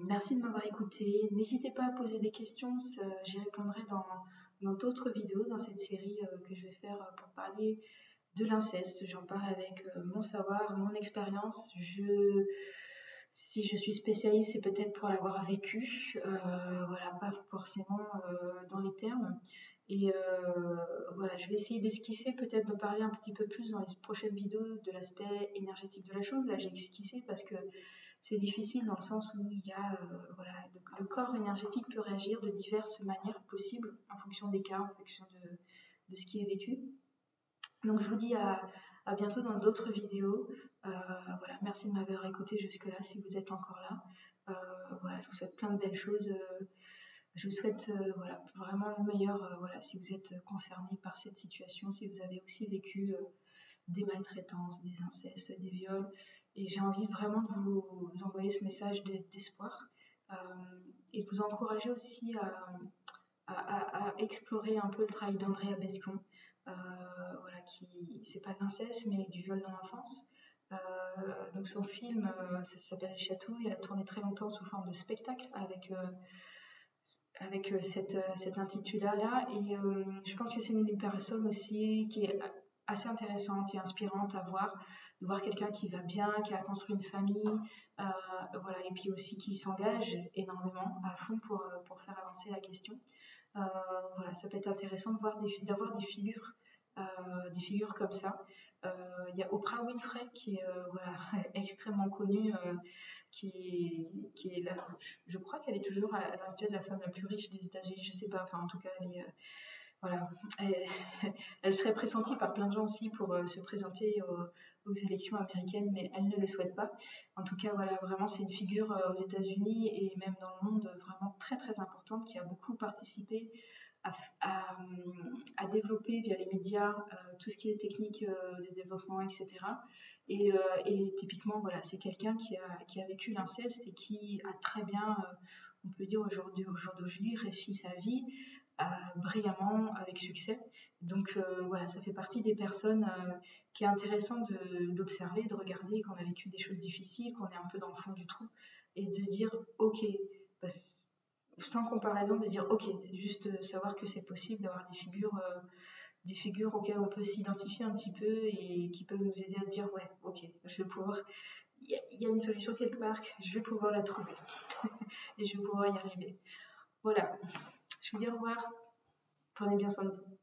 Merci de m'avoir écouté. N'hésitez pas à poser des questions. J'y répondrai dans d'autres vidéos, dans cette série que je vais faire pour parler de l'inceste. J'en parle avec mon savoir, mon expérience. Si je suis spécialiste, c'est peut-être pour l'avoir vécu. Voilà, pas forcément dans les termes. Et voilà, je vais essayer d'esquisser, peut-être de parler un petit peu plus dans les prochaines vidéos de l'aspect énergétique de la chose. Là, j'ai esquissé parce que c'est difficile dans le sens où il y a, voilà, le corps énergétique peut réagir de diverses manières possibles en fonction des cas, en fonction de ce qui est vécu. Donc, je vous dis à bientôt dans d'autres vidéos. Voilà, merci de m'avoir écouté jusque-là si vous êtes encore là. Voilà, je vous souhaite plein de belles choses. Je vous souhaite voilà, vraiment le meilleur voilà, si vous êtes concerné par cette situation, si vous avez aussi vécu des maltraitances, des incestes, des viols. Et j'ai envie vraiment de vous envoyer ce message d'espoir et de vous encourager aussi à explorer un peu le travail d'Andrea Bescon, voilà, c'est pas de l'inceste mais du viol dans l'enfance. Donc son film, ça s'appelle Les Châteaux, et elle a tourné très longtemps sous forme de spectacle avec cet intitulé-là. Et je pense que c'est une personne aussi qui est assez intéressante et inspirante à voir, de voir quelqu'un qui va bien, qui a construit une famille, voilà, et puis aussi qui s'engage énormément à fond pour faire avancer la question. Voilà, ça peut être intéressant d'avoir des figures comme ça. Il y a Oprah Winfrey qui est voilà, extrêmement connue, qui est là, je crois qu'elle est toujours à l'heure actuelle la femme la plus riche des États-Unis, je sais pas, enfin en tout cas voilà, elle serait pressentie par plein de gens aussi pour se présenter aux élections américaines, mais elle ne le souhaite pas. En tout cas, voilà, vraiment, c'est une figure aux États-Unis et même dans le monde vraiment très très importante qui a beaucoup participé à développer via les médias tout ce qui est technique de développement, etc. Et typiquement, voilà, c'est quelqu'un qui a vécu l'inceste et qui a très bien, on peut dire aujourd'hui, réussi sa vie brillamment, avec succès. Donc voilà, ça fait partie des personnes qui est intéressant d'observer, de regarder, qu'on a vécu des choses difficiles, qu'on est un peu dans le fond du trou, et de se dire, ok, parce que sans comparaison, de dire ok, c'est juste savoir que c'est possible d'avoir des figures auxquelles on peut s'identifier un petit peu et qui peuvent nous aider à dire ouais, ok, je vais pouvoir, il y a une solution quelque part, je vais pouvoir la trouver et je vais pouvoir y arriver. Voilà, je vous dis au revoir, prenez bien soin de vous.